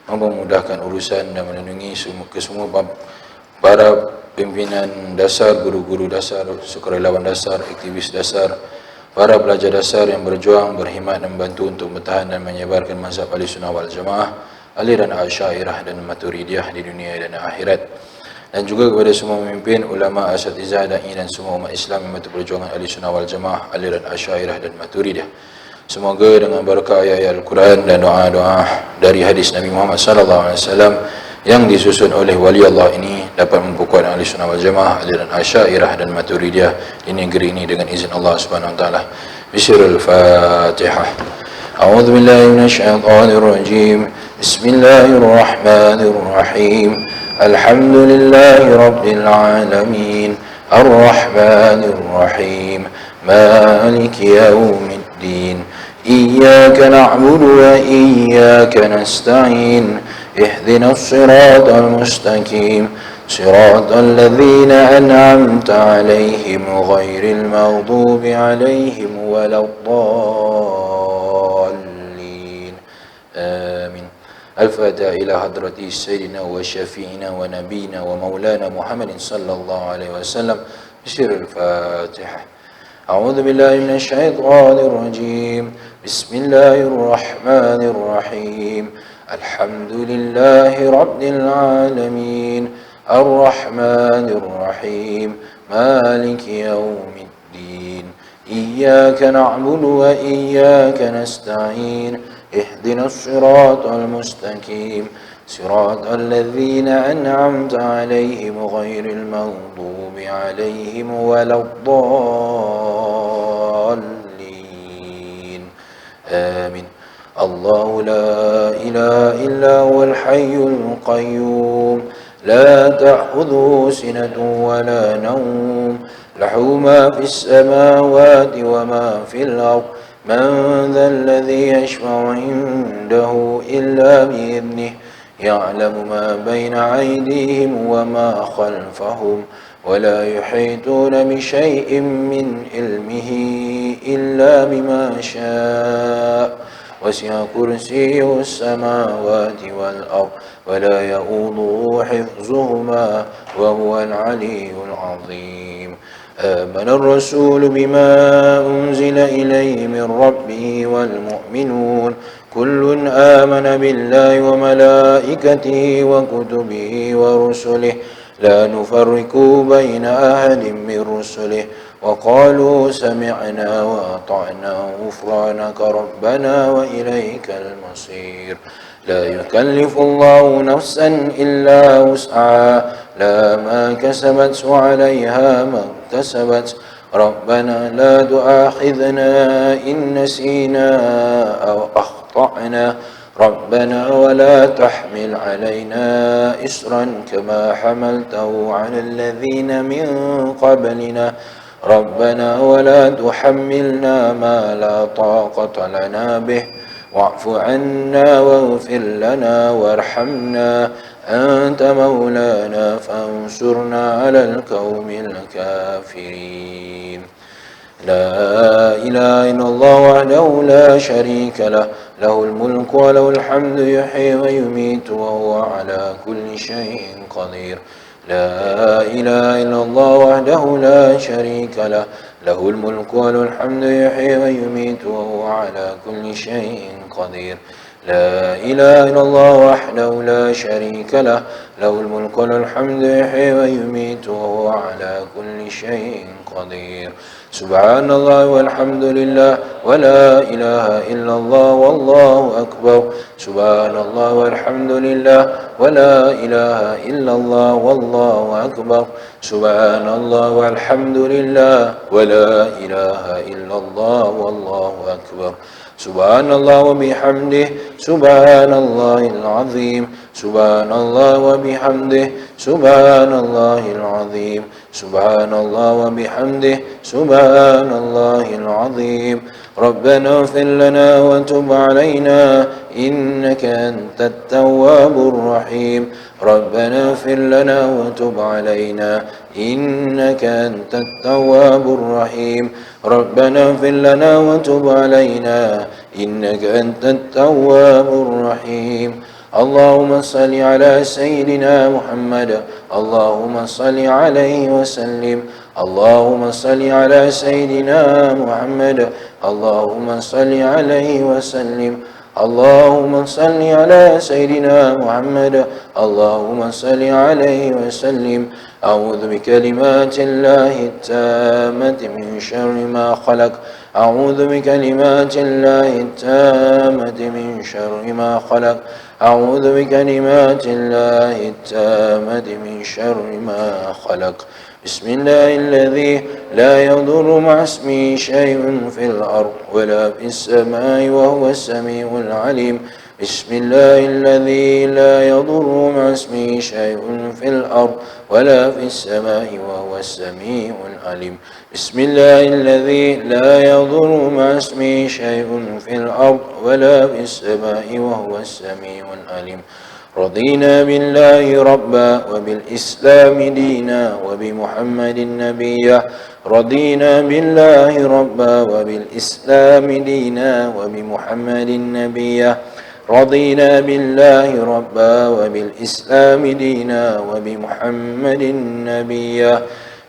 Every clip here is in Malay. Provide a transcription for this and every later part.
memudahkan urusan dan melindungi semua para pimpinan dasar, guru-guru dasar, sukarelawan dasar, aktivis dasar, para pelajar dasar yang berjuang, berkhidmat dan membantu untuk bertahan dan menyebarkan mazhab Ahlussunnah wal Jamaah, aliran Asy'ariyah dan Maturidiyah di dunia dan akhirat. Dan juga kepada semua pemimpin, ulama, asatizah, dai dan semua umat Islam yang membantu perjuangan Ahlussunnah wal Jamaah, aliran Asy'ariyah dan Maturidiyah. Semoga dengan berkah ayat Al-Quran dan doa-doa dari hadis Nabi Muhammad SAW yang disusun oleh wali Allah ini dapat memperkuat Ahlussunnah wal Jamaah, aliran Asy'ariyah dan Maturidiyah di negeri ini dengan izin Allah Subhanahu wa taala. Bismillahirrahmanirrahim. A'udzu billahi minasyaitonir rajim. Bismillahirrahmanirrahim. Alhamdulillahi rabbil alamin. Ar-Rahmanir Rahim. Maliki yaumiddin. Iyyaka na'budu wa iyyaka nasta'in. اهدنا الصراط المستقيم صراط الذين أنعمت عليهم غير المغضوب عليهم ولا الضالين آمين. الفاتحة إلى حضرة سيدنا وشفيعنا ونبينا ومولانا محمد صلى الله عليه وسلم بسر الفاتحة. أعوذ بالله من الشيطان الرجيم. بسم الله الرحمن الرحيم. الحمد لله رب العالمين. الرحمن الرحيم. مالك يوم الدين. إياك نعبد وإياك نستعين. اهدنا الصراط المستقيم صراط الذين أنعمت عليهم غير المغضوب عليهم ولا الضالين آمين. الله لا إله إلا هو الحي القيوم لا تأخذه سنة ولا نوم له ما في السماوات وما في الأرض من ذا الذي يشفع عنده إلا بإذنه يعلم ما بين أيديهم وما خلفهم ولا يحيطون بشيء من علمه إلا بما شاء وسع كرسيه السماوات والأرض ولا يؤوده حفظهما وهو العلي العظيم. آمن الرسول بما أنزل إليه من ربه والمؤمنون كل آمن بالله وملائكته وكتبه ورسله لا نفرق بين أحد من رسله وقالوا سمعنا وأطعنا غفرانك ربنا وإليك المصير. لا يكلف الله نفسا إلا وسعها لا ما كسبت وعليها ما اكتسبت ربنا لا تؤاخذنا إن نسينا أو أخطأنا ربنا ولا تحمل علينا إصرا كما حملته على الذين من قبلنا ربنا ولا تحملنا ما لا طاقة لنا به واعف عنا واغفر لنا وارحمنا أنت مولانا فانصرنا على القوم الكافرين. لا إله إلا الله وحده لا شريك له له الملك وله الحمد يحيي ويميت وهو على كل شيء قدير. لا إله إلا الله وحده لا شريك له له الملك وله الحمد يحيي ويميت وهو على كل شيء قدير. لا إله إلا الله وحده لا شريك له له الملك وله الحمد يحيي ويميت وهو على كل شيء قدير. سبحان الله والحمد لله ولا إله إلا الله والله أكبر. سبحان الله والحمد لله ولا إله إلا الله والله أكبر. سبحان الله والحمد لله ولا إله إلا الله والله أكبر. سبحان الله وبحمده سبحان الله العظيم. سبحان الله وبحمده سبحان الله العظيم. سبحان الله وبحمده سبحان الله العظيم. ربنا اغفر لنا وتب علينا إنك أنت التواب الرحيم. ربنا اغفر لنا وتب علينا إنك أنت التواب الرحيم. ربنا اغفر لنا وتب علينا إنك أنت التواب الرحيم. اللهم صل على سيدنا محمد اللهم صل عليه وسلم اللهم صل على سيدنا محمد اللهم صل عليه وسلم اللهم صل على سيدنا محمد اللهم صل عليه وسلم أعوذ بكلمات الله التامة من شر ما خلق أعوذ بكلمات الله التامة من شر ما خلق أعوذ بكلمات الله التامة من شر ما خلق بسم الله الذي لا يضر مع اسمه شيء في الأرض ولا في السماء وهو السميع العليم بسم الله الذي لا يضر مع اسمه شيء في الأرض ولا في السماء وهو السميع العليم بسم الله الذي لا يضر مع اسمه شيء في الأرض ولا في السماء وهو السميع العليم رضينا بالله ربا وبالإسلام دينا وبمحمد نبيا رضينا بالله ربا وبالإسلام دينا وبمحمد نبيا رضينا بالله ربا وبالإسلام دينا وبمحمد نبيا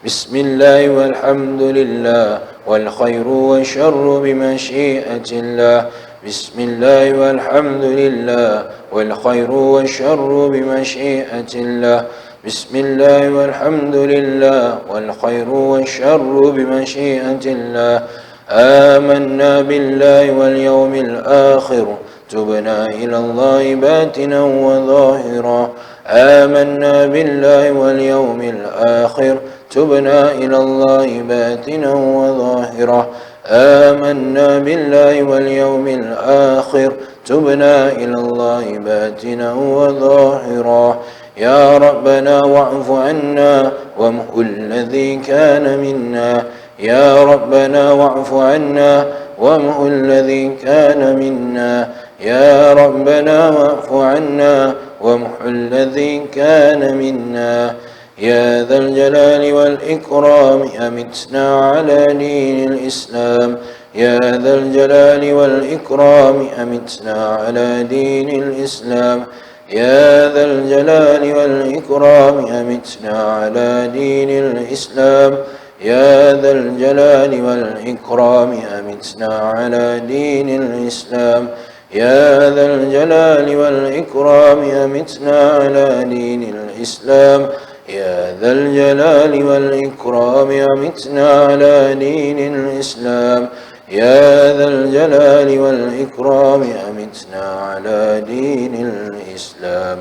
بسم الله والحمد لله والخير والشر بمشيئة الله بسم الله والحمد لله والخير والشر بمشيئة الله بسم الله والحمد لله والخير والشر بمشيئة الله آمنا بالله واليوم الآخر تبنا إلى الله باتنا وظاهرا آمنا بالله واليوم الآخر تبنا إلى الله باتنا وظاهرا آمنا بالله واليوم الآخر تبنا إلى الله باتنا وظاهرا يا ربنا واعف عنا وامحو الذي كان منا يا ربنا واعف عنا وامحو الذي كان منا يا ربنا واعف عنا وامحو الذي كان منا يا ذا الجلال والإكرام أمتنا على دين الإسلام يا ذا الجلال والإكرام أمتنا على دين الإسلام يا ذا الجلال والإكرام أمتنا على دين الإسلام يا ذا الجلال والإكرام أمتنا على دين الإسلام يا ذا الجلال والإكرام أمتنا على دين الإسلام يا ذا الجلال والإكرام أمتنا على دين الإسلام يا ذا الجلال والإكرام أمتنا على دين الإسلام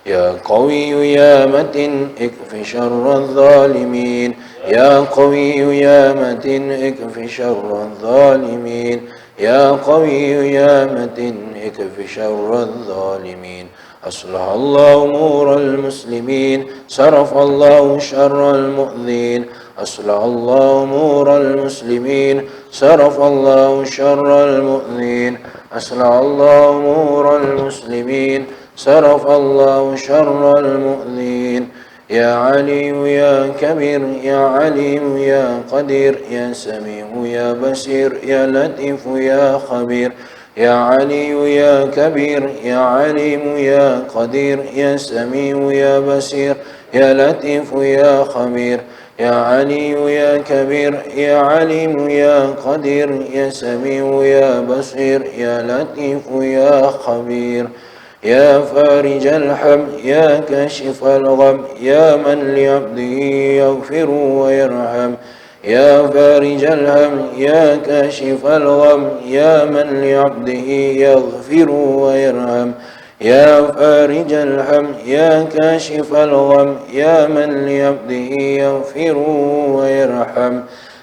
يا قوي يا متن اكف شر الظالمين يا قوي يا متن اكف شر الظالمين يا قوي يا متن اكف شر الظالمين أصلح الله أمور المسلمين صرف الله شر المؤذين أصلح الله أمور المسلمين صرف الله شر المؤذين أصلح الله أمور المسلمين صرف الله شر المؤذين يا عليم يا كبير يا عليم يا قدير يا سميع يا بصير يا لطيف يا خبير يا علي يا كبير يا عليم يا قدير يا سميع يا بصير يا لطيف يا خبير يا علي يا كبير يا عليم يا قدير يا سميع يا بصير يا لطيف يا خبير يا فارج الهم يا كاشف الغم يا من لعبده يغفر ويرحم يا فارج الهم يا كاشف الغم يا من لعبده يغفر ويرحم يا فارج الهم يا كاشف الغم يا من لعبده يغفر ويرحم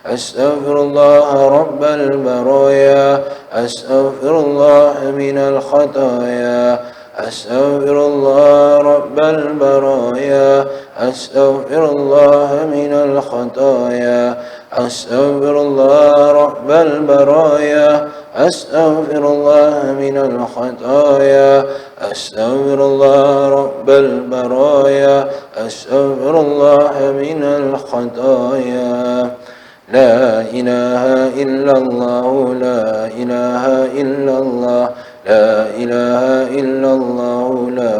أستغفر الله رب البرايا أستغفر الله من الخطايا أستغفر الله رب البرايا أستغفر الله من الخطايا أستغفر الله رب البرايا أستغفر الله من الخطايا أستغفر الله رب البرايا أستغفر الله من الخطايا لا إله إلا الله لا إله إلا الله لا إله إلا الله لا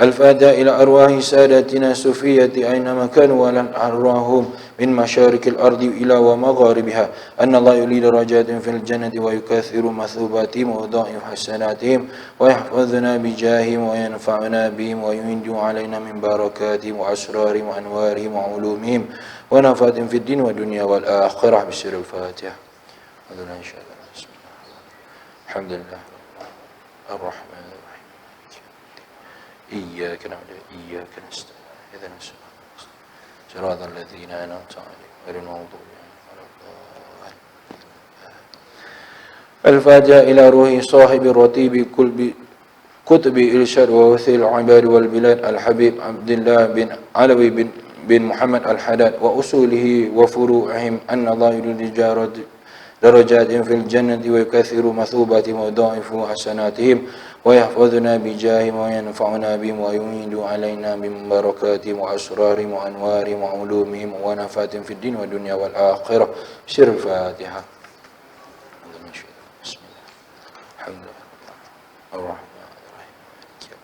الفاتحة إلى أرواح سادتنا الصوفية أينما كانوا ولن أرواحهم من مشارق الأرض إلى ومغاربها أن الله يولي درجات في الجنة ويكثر مثوباتهم ويضاعف حسناتهم ويحفظنا بجاههم وينفعنا بهم ويمد علينا من بركاتهم وأسرارهم وأنوارهم وعلومهم ونفات في الدين والدنيا والآخرة بسر الفاتحة. إن شاء الله. بسم الله. الحمد لله الرحمن الرحيم إياك نعبد وإياك نستعين اهدنا صراط الذين أنعمت عليهم غير المغضوب عليهم ولا الضالين. الفاتحة إلى روح صاحب الرتيب كتب إرشاد ووثي العباد والبلاد الحبيب عبد الله بن علوي بن محمد الحداد وأصوله وفروعهم أن الله يريد درجات في الجنة ويكثر مثوباتهم ويضاعف حسناتهم ويحفظنا بجاههم وينفعنا بهم ويميد علينا من بركاتهم وأسرارهم وأنوارهم وعلومهم ونفات في الدين والدنيا والآخرة. سر الفاتحة. بسم الله. الحمد لله الرحمن الرحيم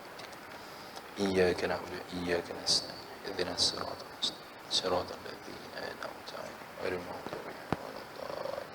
إياك نعبد وإياك نستعين اهدنا الصراط المستقيم صراط الذين أنعمت عليهم غير المغضوب عليهم ولا الضالين.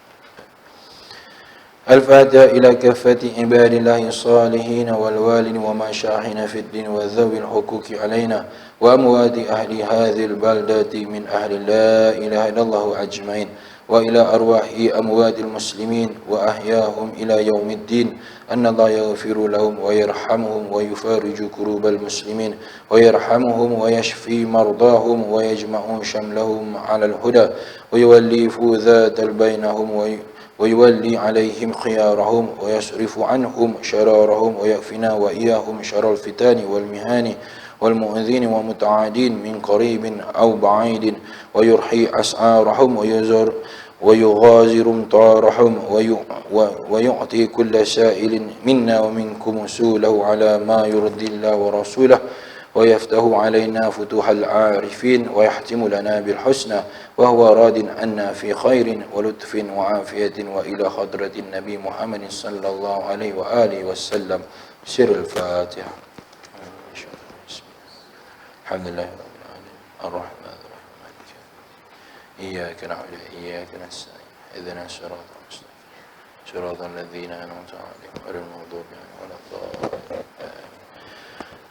الفاتحة إلى كافة عباد الله الصالحين والوالد ومشايخنا في الدين وذوي الحقوق علينا وأموات أهل هذه البلدة من أهل لا إله إلا الله أجمعين وإلى أرواح أموات المسلمين وأحياهم إلى يوم الدين أن الله يغفر لهم ويرحمهم ويفارج كروب المسلمين ويرحمهم ويشفي مرضاهم ويجمع شملهم على الهدى ويولي ذات بينهم ويولي عليهم خيارهم ويصرف عنهم شرارهم ويكفنا وإياهم شر الفتان والمهان والمؤذين ومتعادين من قريب أو بعيد ويرحي أسعارهم ويغازر امطارهم ويعطي كل سائل منا ومنكم سوله على ما يرضي الله ورسوله ويفتح علينا فتوح العارفين ويحتم لنا بالحسنى وهو راد عنا في خير ولطف وعافية وإلى حضرة النبي محمد صلى الله عليه وآله وسلم. سر الفاتحة. الحمد لله رب العالمين الرحمن الرحيم مالك يوم الدين إياك نعبد وإياك نستعين اهدنا الصراط المستقيم صراط الذين أنعمت عليهم غير المغضوب عليهم ولا الضالين.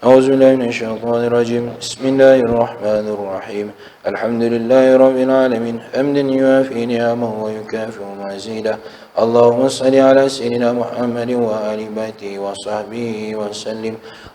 أعوذ بالله من الشيطان الرجيم. بسم الله الرحمن الرحيم. الحمد لله رب العالمين حمدا يوافي نعمه ويكافئ مزيده. اللهم صل على سيدنا محمد وآل بيته وصحبه وسلم.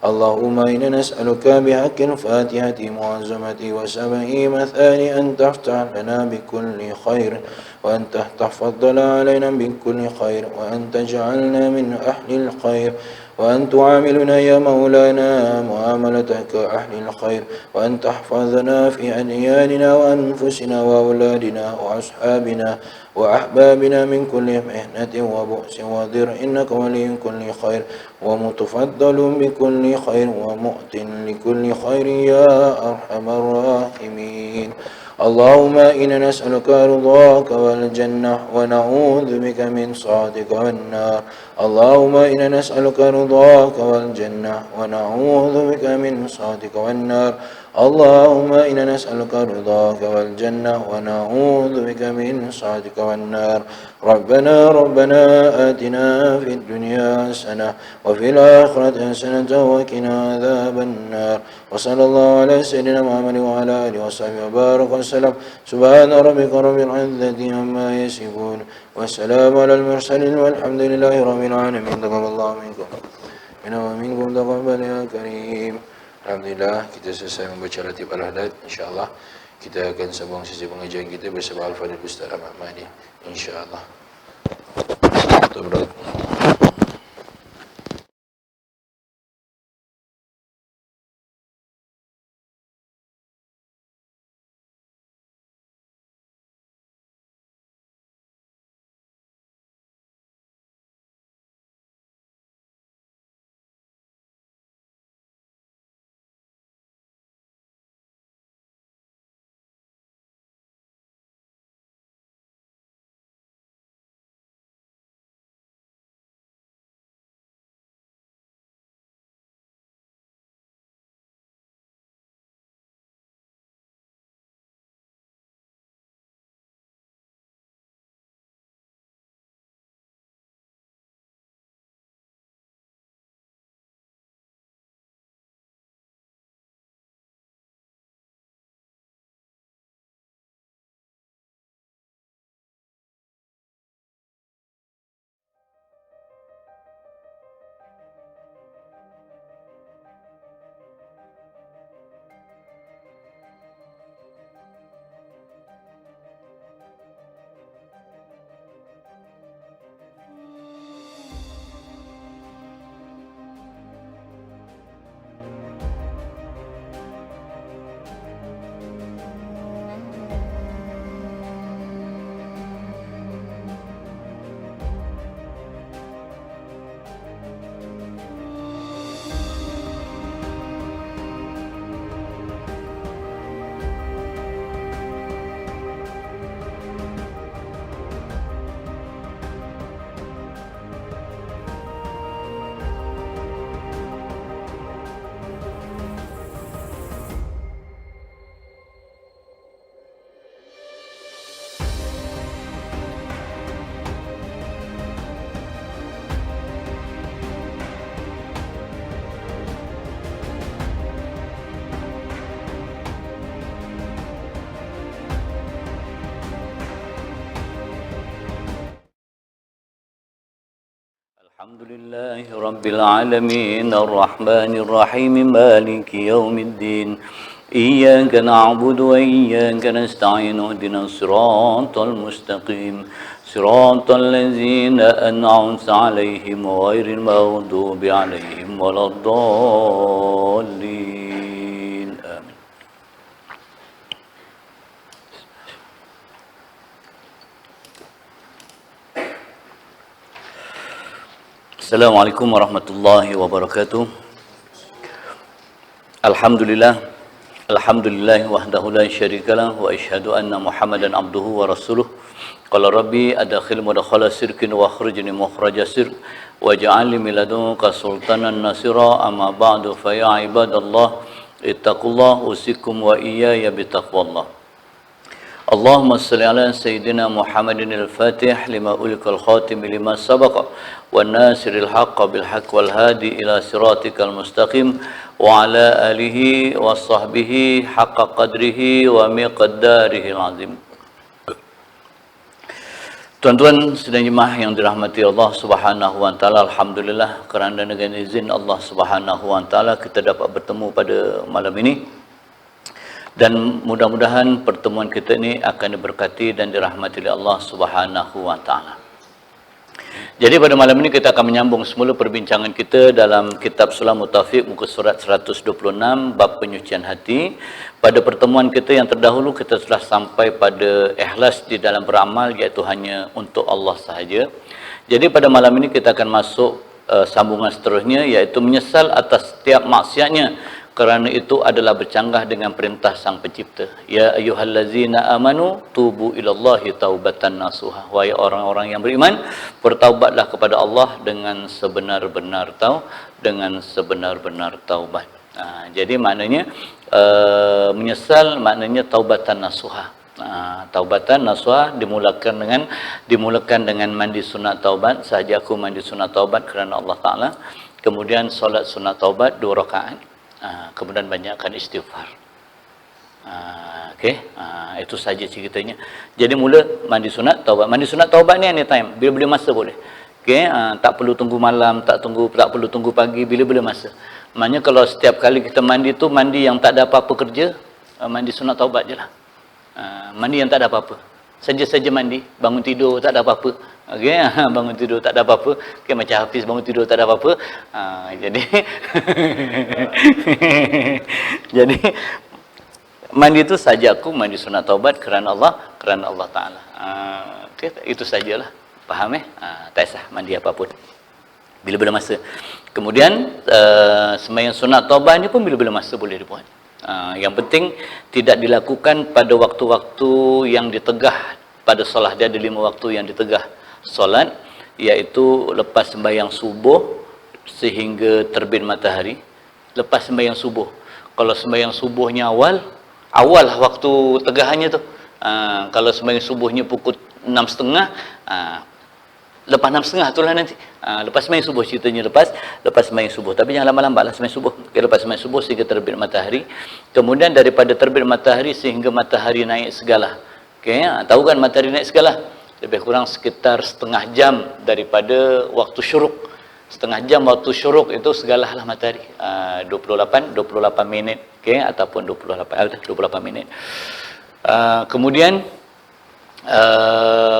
اللهم إنا نسألك بحق الفاتحة معظمة وسبعه مثاني أن تفتح لنا بكل خير وأن تفضل علينا بكل خير وأن تجعلنا من أهل الخير وأن تعاملنا يا مولانا معاملتك أهل الخير وأن تحفظنا في أدياننا وأنفسنا وأولادنا وأصحابنا وأحبابنا من كل محنة وبؤس وضر إنك ولي كل خير ومتفضل بكل خير ومؤت لكل خير يا أرحم الراحمين. اللهم إنا نسألك رضاك والجنة ونعوذ بك من سخطك والنار. اللهم إنا نسألك رضاك والجنة ونعوذ بك من سخطك والنار. اللهم إنا نسألك رضاك والجنة ونعوذ بك من سخطك والنار. ربنا آتنا في الدنيا حسنة وفي الآخرة حسنة وقنا عذاب النار. وصلى الله على سيدنا محمد وعلى آله وصحبه وبارك وسلم. سبحان ربك رب العزة عما يصفون والسلام على المرسلين والحمد لله رب العالمين. تقبل الله منكم ومنكم تقبل يا كريم. Alhamdulillah kita selesai membaca Ratib Al-Hadad. InsyaAllah kita akan sambung sesi pengajian kita bersama Al-Fadhil Ustaz Ahmad Mahdi. InsyaAllah. Alhamdulillahi Rabbil Alamin Ar-Rahmanir Rahim Maliki Yawmiddin Iyyaka na'budu wa iyyaka nasta'in ihdinas siratal mustaqim siratal ladzina an'amta 'alaihim ghairil maghdubi 'alaihim waladdallin. Amin. Assalamualaikum warahmatullahi wabarakatuh. Alhamdulillah wahdahu la syarikalah wa asyhadu anna Muhammadan abduhu wa rasuluh. Qala rabbi adkhil mudkhala sirkin wa akhrijni mukhraja sirk waj'alni min ladunka sultanan nasira. Amma ba'du fa ya ibadallah ittaqullaha usikum wa iyaya bitaqwallah. Allahumma salli ala Sayyidina Muhammadin al-Fatih lima ulikal khatim lima sabaqa wa nasiril haqqa bil haqq wal hadi ila siratikal mustaqim wa ala alihi wa sahbihi haqqa qadrihi wa miqdarihi azim. Tuan-tuan sedang jemaah yang dirahmati Allah Subhanahu wa taala, alhamdulillah kerana dengan izin Allah Subhanahu wa taala kita dapat bertemu pada malam ini. Dan mudah-mudahan pertemuan kita ini akan diberkati dan dirahmati oleh Allah Subhanahu wa taala. Jadi pada malam ini kita akan menyambung semula perbincangan kita dalam kitab Sulamut Taufiq muka surat 126 bab penyucian hati. Pada pertemuan kita yang terdahulu kita telah sampai pada ikhlas di dalam beramal, iaitu hanya untuk Allah sahaja. Jadi pada malam ini kita akan masuk sambungan seterusnya, iaitu menyesal atas setiap maksiatnya, kerana itu adalah bercanggah dengan perintah Sang Pencipta. Ya ayyuhallazina amanu tubu ilallahi taubatan nasuha. Wahai orang-orang yang beriman, bertaubatlah kepada Allah dengan sebenar-benar taubat. Jadi maknanya menyesal maknanya taubatan nasuha. Taubatan nasuha dimulakan dengan mandi sunat taubat. Sahaja aku mandi sunat taubat kerana Allah Ta'ala. Kemudian solat sunat taubat 2 rakaat. Kemudian banyakkan istighfar. Okey, itu saja ceritanya. Jadi mula mandi sunat taubat. Mandi sunat taubat ni anytime, bila-bila masa boleh. Okey, tak perlu tunggu malam, tak perlu tunggu pagi, bila-bila masa. Maknanya kalau setiap kali kita mandi tu mandi yang tak ada apa-apa kerja, mandi sunat taubat jelah. Mandi yang tak ada apa-apa. Saja-saja mandi, bangun tidur tak ada apa-apa. Okey, bangun tidur tak ada apa-apa. Okey, macam Hafiz bangun tidur tak ada apa-apa. Jadi jadi mandi itu saja aku mandi sunat taubat kerana Allah Taala. Okey, itu sajalah. Faham tak sah mandi apapun. Bila-bila masa. Kemudian sembahyang sunat taubat ni pun bila-bila masa boleh dibuat. Yang penting tidak dilakukan pada waktu-waktu yang ditegah. Pada solat dia ada 5 waktu yang ditegah solat, iaitu lepas sembahyang subuh sehingga terbit matahari. Lepas sembahyang subuh, kalau sembahyang subuhnya awal waktu tegahannya tu. Kalau sembahyang subuhnya pukul 6.30, lepas 6.30 itulah nanti. Lepas sembahyang subuh ceritanya, lepas sembahyang subuh. Tapi jangan lambat-lambatlah sembahyang subuh. Okay, lepas sembahyang subuh sehingga terbit matahari. Kemudian daripada terbit matahari sehingga matahari naik segala. Okey, tahu kan matahari naik segala? Lebih kurang sekitar setengah jam daripada waktu syuruk. Setengah jam waktu syuruk itu segalalah matahari. 28 minit, okey, ataupun 28 minit. Kemudian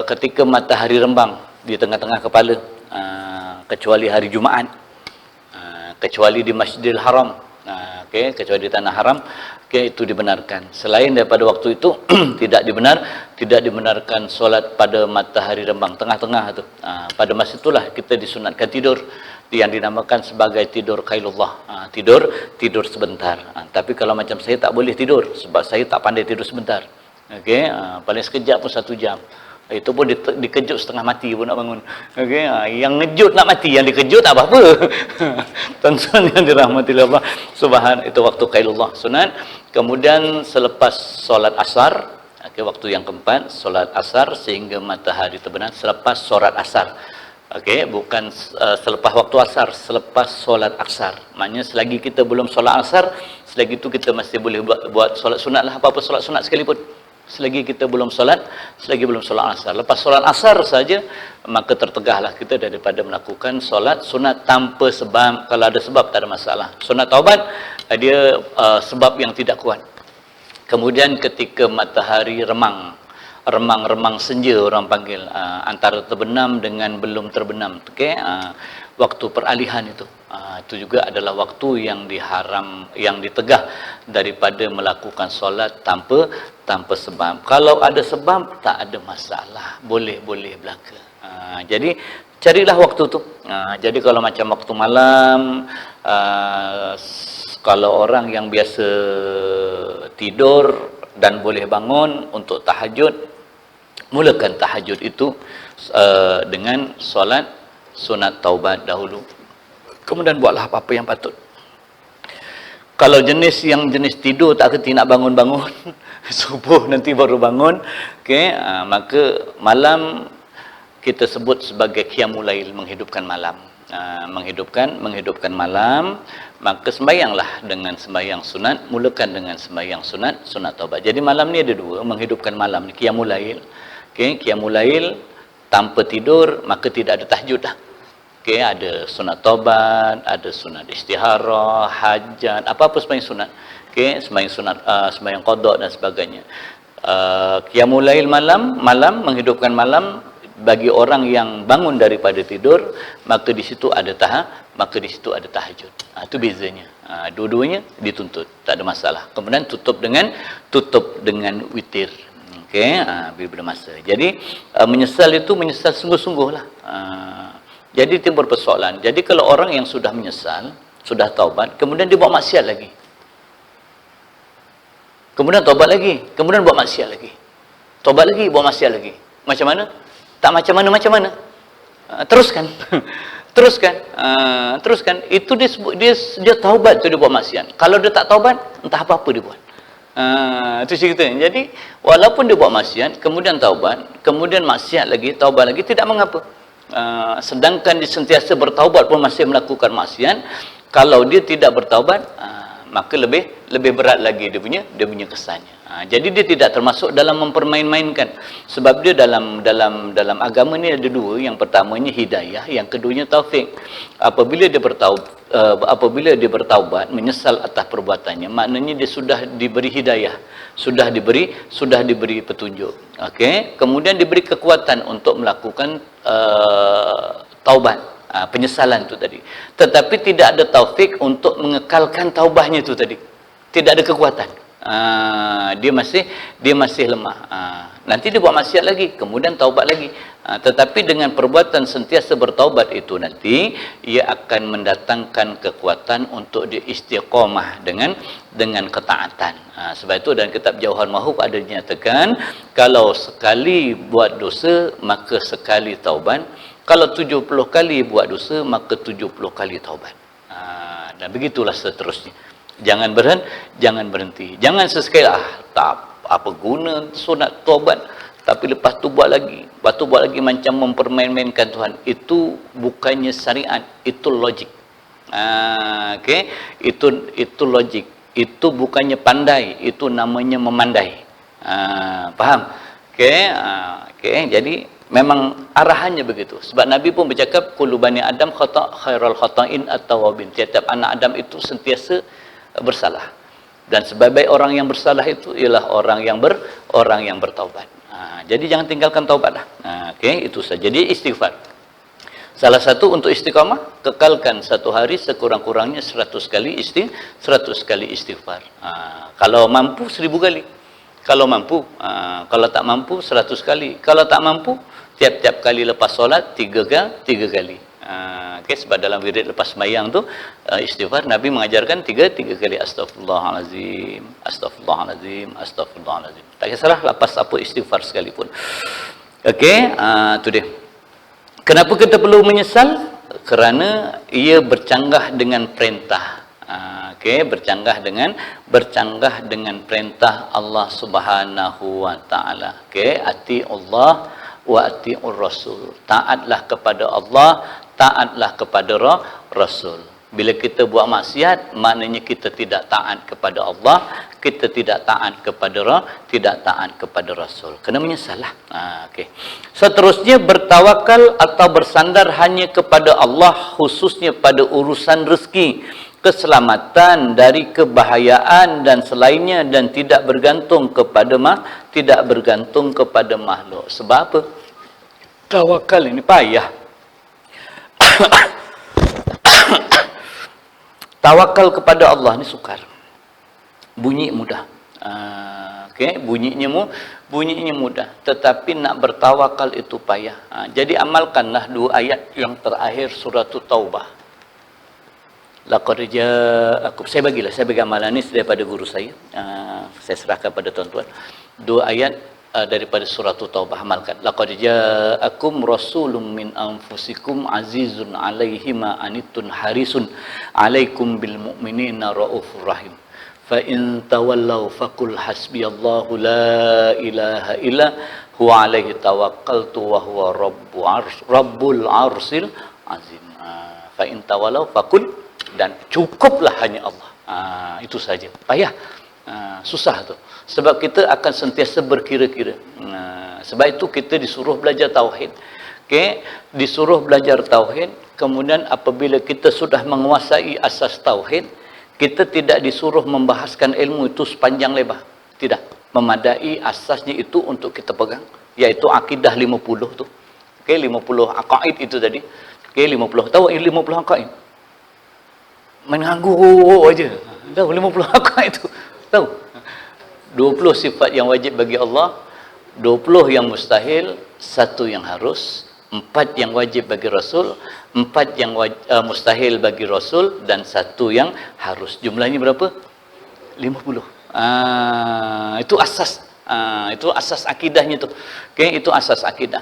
ketika matahari rembang di tengah-tengah kepala, kecuali hari Jumaat, kecuali di Masjidil Haram, okey, kecuali di tanah haram, okey, itu dibenarkan. Selain daripada waktu itu tidak dibenarkan solat pada matahari rembang tengah-tengah tu. Pada masa itulah kita disunatkan tidur, yang dinamakan sebagai tidur qailullah. Tidur sebentar. Tapi kalau macam saya tak boleh tidur sebab saya tak pandai tidur sebentar. Okey, paling sekejap pun 1 jam. Itu pun dikejut setengah mati pun nak bangun. Okey, yang ngejut nak mati, yang dikejut tak apa-apa. Tuan-tuan yang dirahmati Allah Subhanahu, itu waktu qailullah sunat. Kemudian selepas solat asar, okey, waktu yang keempat solat asar sehingga matahari terbenam. Selepas solat asar, okey, bukan selepas waktu asar, selepas solat asar. Maknanya selagi kita belum solat asar, selagi itu kita masih boleh buat solat sunat lah, apa-apa solat sunat sekalipun. Selagi kita belum solat, selagi belum solat asar. Lepas solat asar saja, maka tertegahlah kita daripada melakukan solat sunat tanpa sebab. Kalau ada sebab, tak ada masalah. Sunat taubat, dia sebab yang tidak kuat. Kemudian ketika matahari remang senja orang panggil, antara terbenam dengan belum terbenam, okey, waktu peralihan itu juga adalah waktu yang yang ditegah daripada melakukan solat tanpa sebab. Kalau ada sebab, tak ada masalah, boleh belaka. Jadi carilah waktu tu. Jadi kalau macam waktu malam, kalau orang yang biasa tidur dan boleh bangun untuk tahajud, mulakan tahajud itu dengan solat sunat taubat dahulu. Kemudian buatlah apa-apa yang patut. Kalau jenis tidur tak kerti nak bangun-bangun, subuh nanti baru bangun, okey, maka malam kita sebut sebagai qiyamul lail, menghidupkan malam. Menghidupkan malam, maka sembahyanglah dengan sembahyang sunat, mulakan dengan sembahyang sunat taubat. Jadi malam ni ada dua, menghidupkan malam ni qiyamul lail. Okey, qiyamul lail tanpa tidur, maka tidak ada tahajud dah. Okey, ada sunat taubat, ada sunat istikharah, hajat, apa-apa sembahyang sunat. Okey, sembahyang sunat, sembahyang qada dan sebagainya. Qiyamul lail malam, menghidupkan malam bagi orang yang bangun daripada tidur, maka di situ ada tahajud. Itu bezanya. Dua-duanya dituntut, tak ada masalah. Kemudian tutup dengan witir. Okey, bila masa. Jadi menyesal itu menyesal sungguh-sungguhlah. Jadi timbul persoalan. Jadi kalau orang yang sudah menyesal, sudah taubat, kemudian dia buat maksiat lagi. Kemudian taubat lagi, kemudian buat maksiat lagi. Taubat lagi, buat maksiat lagi. Macam mana? Tak macam mana. Teruskan. Teruskan. Itu dia taubat tu, dia buat maksiat. Kalau dia tak taubat, entah apa-apa dia buat. Itu ceritanya. Jadi walaupun dia buat maksiat, kemudian taubat, kemudian maksiat lagi, taubat lagi, tidak mengapa. Sedangkan dia sentiasa bertaubat pun masih melakukan maksiat, kalau dia tidak bertaubat, maka lebih berat lagi dia punya kesannya. Jadi dia tidak termasuk dalam mempermain-mainkan. Sebab dia dalam agama ni ada dua. Yang pertamanya hidayah, yang keduanya taufik. Apabila dia bertaubat, menyesal atas perbuatannya, maknanya dia sudah diberi hidayah, sudah diberi petunjuk. Okey, kemudian diberi kekuatan untuk melakukan taubat, penyesalan itu tadi. Tetapi tidak ada taufik untuk mengekalkan taubahnya itu tadi. Tidak ada kekuatan. Dia masih lemah. Nanti dia buat maksiat lagi, kemudian taubat lagi. Tetapi dengan perbuatan sentiasa bertaubat itu nanti, ia akan mendatangkan kekuatan untuk dia istiqamah dengan ketaatan. Sebab itu dalam kitab Jauhar Mahub ada dinyatakan, kalau sekali buat dosa, maka sekali taubat. Kalau 70 kali buat dosa, maka 70 kali taubat. Dan begitulah seterusnya. Jangan berhenti. Jangan sesekali, tak apa guna sunat taubat, tapi lepas tu buat lagi. Lepas tu buat lagi macam mempermain-mainkan Tuhan. Itu bukannya syariat, itu logik. Okey, itu logik. Itu bukannya pandai, itu namanya memandai. Faham? Okey, jadi memang arahannya begitu. Sebab Nabi pun bercakap, kullu bani Adam khata' khairal khata'in at-tawabin. Tiap-tiap anak Adam itu sentiasa bersalah. Dan sebaik-baik orang yang bersalah itu ialah orang yang bertaubat. Jadi jangan tinggalkan taubatlah. Okey, itu saja. Jadi istighfar. Salah satu untuk istiqamah, kekalkan satu hari sekurang-kurangnya 100 kali istighfar. Kalau mampu 1000 kali. Kalau mampu, kalau tak mampu 100 kali. Kalau tak mampu, tiap-tiap kali lepas solat 3 kali. Okey, sebab dalam wirid lepas sembahyang tu istighfar, Nabi mengajarkan 3 kali astagfirullahalazim, astagfirullahalazim, astagfirullahalazim. Tak kisahlah lepas apa istighfar sekalipun. Okey, tu dia. Kenapa kita perlu menyesal? Kerana ia bercanggah dengan perintah. Okey, bercanggah dengan perintah Allah Subhanahu wa taala. Okey, ati Allah wa atiur rasul. Taatlah kepada Allah, taatlah kepada Rasul. Bila kita buat maksiat, maknanya kita tidak taat kepada Allah, kita tidak taat kepada Rasul. Kena menyesal lah. Okay. Seterusnya, bertawakal atau bersandar hanya kepada Allah, khususnya pada urusan rezeki, keselamatan dari kebahayaan dan selainnya, dan tidak bergantung kepada makhluk. Sebab apa? Tawakal ini payah. Tawakal kepada Allah ni sukar. Bunyi mudah. Okay, bunyinya mudah, tetapi nak bertawakal itu payah. Jadi amalkanlah 2 ayat yang terakhir surah Taubah. Laqad ja'akum, saya bagi amalan ni daripada guru saya. Saya serahkan pada tuan-tuan. 2 ayat daripada surah Taubah, amalkan. Laqad ja'akum rasulun min anfusikum azizun 'alaihi ma anittum harisun 'alaikum bil mu'minina raufur rahim. Fa in tawallaw faqul hasbiyallahu la ilaha illa huwa 'alaihi tawakkaltu wa huwa rabbul arsil azim. Fa in tawallaw faqul, dan cukuplah hanya Allah. Itu saja. Payah. Susah tu. Sebab kita akan sentiasa berkira-kira. Sebab itu kita disuruh belajar tauhid. Okay? Disuruh belajar tauhid. Kemudian apabila kita sudah menguasai asas tauhid, kita tidak disuruh membahaskan ilmu itu sepanjang lebar. Tidak. Memadai asasnya itu untuk kita pegang. Iaitu akidah 50 tu. Okay? 50 aqaid itu tadi. Okay? 50. Tahu 50 aqaid? Main nganggur aja. Tahu 50 aqaid itu? Tahu? 20 sifat yang wajib bagi Allah, 20 yang mustahil, 1 yang harus, 4 yang wajib bagi Rasul, 4 yang mustahil bagi Rasul, dan 1 yang harus. Jumlahnya berapa? 50. Itu asas. Itu asas akidahnya tu. Okay? Itu asas akidah.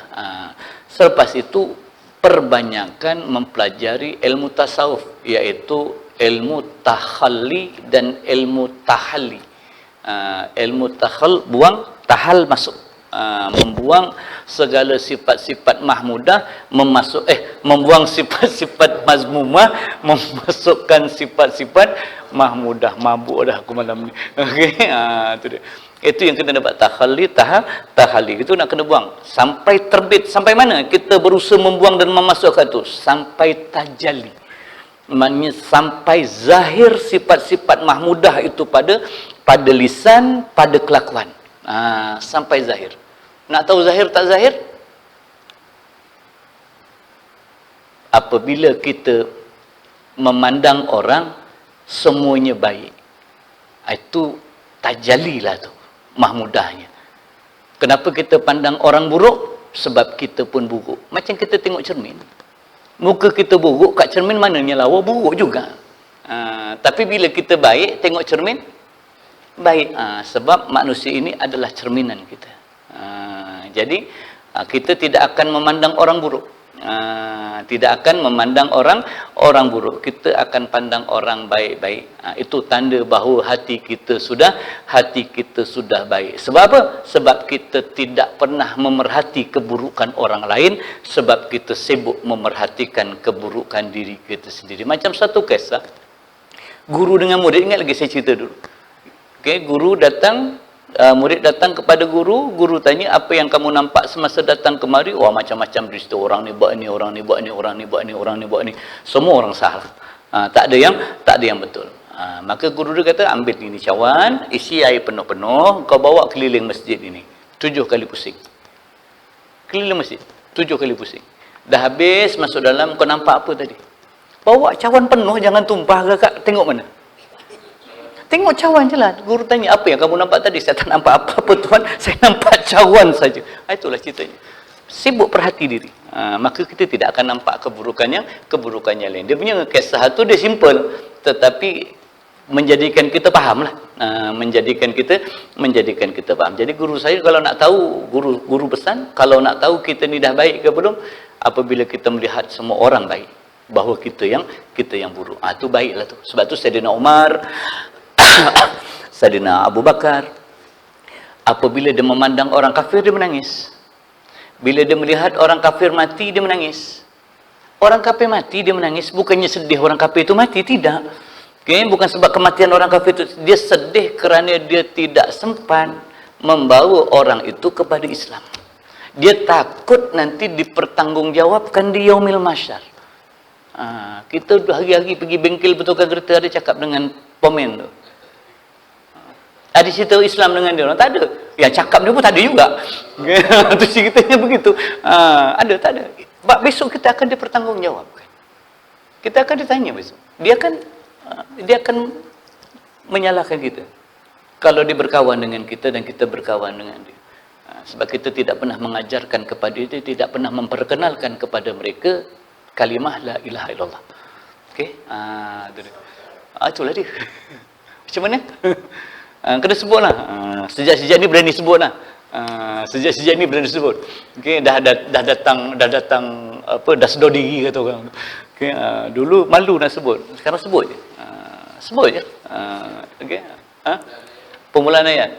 Selepas itu, perbanyakan mempelajari ilmu tasawuf, iaitu ilmu takhalli dan ilmu tahalli. Ilmu takhal, buang, tahal masuk. Membuang segala sifat-sifat mahmudah, membuang sifat-sifat mazmumah, memasukkan sifat-sifat mahmudah. Mabuk dah aku malam ni. Okay? Itu dia. Itu yang kita dapat takhalli, tahali. Itu nak kena buang sampai terbit. Sampai mana kita berusaha membuang dan memasukkan itu? Sampai tajalli. Maknanya sampai zahir sifat-sifat mahmudah itu pada lisan, pada kelakuan. Sampai zahir. Nak tahu zahir tak zahir? Apabila kita memandang orang semuanya baik, itu tajalilah tu mahmudahnya. Kenapa kita pandang orang buruk? Sebab kita pun buruk. Macam kita tengok cermin. Muka kita buruk, kat cermin mananya lawa buruk juga. Tapi bila kita baik, tengok cermin, baik. Sebab manusia ini adalah cerminan kita. Jadi, kita tidak akan memandang orang buruk. Tidak akan memandang orang buruk. Kita akan pandang orang baik-baik. Itu tanda bahawa hati kita sudah baik. Sebab apa? Sebab kita tidak pernah memerhati keburukan orang lain, sebab kita sibuk memerhatikan keburukan diri kita sendiri. Macam satu kisah guru dengan murid. Ingat lagi saya cerita dulu. Okay, guru datang, murid datang kepada guru. Guru tanya, apa yang kamu nampak semasa datang kemari? Wah, macam-macam cerita. Orang ni buat ni, orang ni buat ni, orang ni buat ni, orang ni buat ni. Semua orang salah. Tak ada yang betul. Maka guru dia kata, ambil ini cawan, isi air penuh-penuh, kau bawa keliling masjid ini 7 kali pusing. Keliling masjid 7 kali pusing. Dah habis masuk dalam, kau nampak apa tadi? Bawa cawan penuh, jangan tumpah kakak. Tengok mana? Tengok cawan je lah. Guru tanya, apa yang kamu nampak tadi? Saya tak nampak apa-apa tuan, saya nampak cawan saja. Itulah ceritanya. Sibuk perhati diri. Maka kita tidak akan nampak keburukannya lain. Dia punya kisah tu dia simple, tetapi menjadikan kita faham lah. Menjadikan kita faham. Jadi guru saya kalau nak tahu, guru pesan, kalau nak tahu kita ni dah baik ke belum, apabila kita melihat semua orang baik, bahawa kita yang buruk. Itu baiklah tu. Sebab tu Saidina Umar, Saidina Abu Bakar, apabila dia memandang orang kafir, dia menangis. Bila dia melihat orang kafir mati, dia menangis. Orang kafir mati dia menangis, bukannya sedih orang kafir itu mati, tidak. Okay? Bukan sebab kematian orang kafir itu, dia sedih kerana dia tidak sempat membawa orang itu kepada Islam. Dia takut nanti dipertanggungjawabkan di yaumil mahsyar. Kita hari-hari pergi bengkel betulkan kereta, ada cakap dengan pemen tu. Ada cerita Islam dengan dia orang? Tak ada. Yang cakap dia pun tak ada juga. Tu ceritanya begitu. Ada, tak ada. Besok kita akan dipertanggungjawabkan. Kita akan ditanya besok. Dia akan menyalahkan kita. Kalau dia berkawan dengan kita dan kita berkawan dengan dia. Sebab kita tidak pernah mengajarkan kepada dia, tidak pernah memperkenalkan kepada mereka kalimah la ilaha illallah. Okey? Itulah dia. Macam mana? Kena sebutlah. Sejak-sejak ni berani sebutlah. Sejak-sejak ni berani sebut. Okey, dah datang dah sedar diri kata orang. Okey, dulu malu nak sebut. Sekarang sebut je. Sebut je. Okey. Permulaan ayat.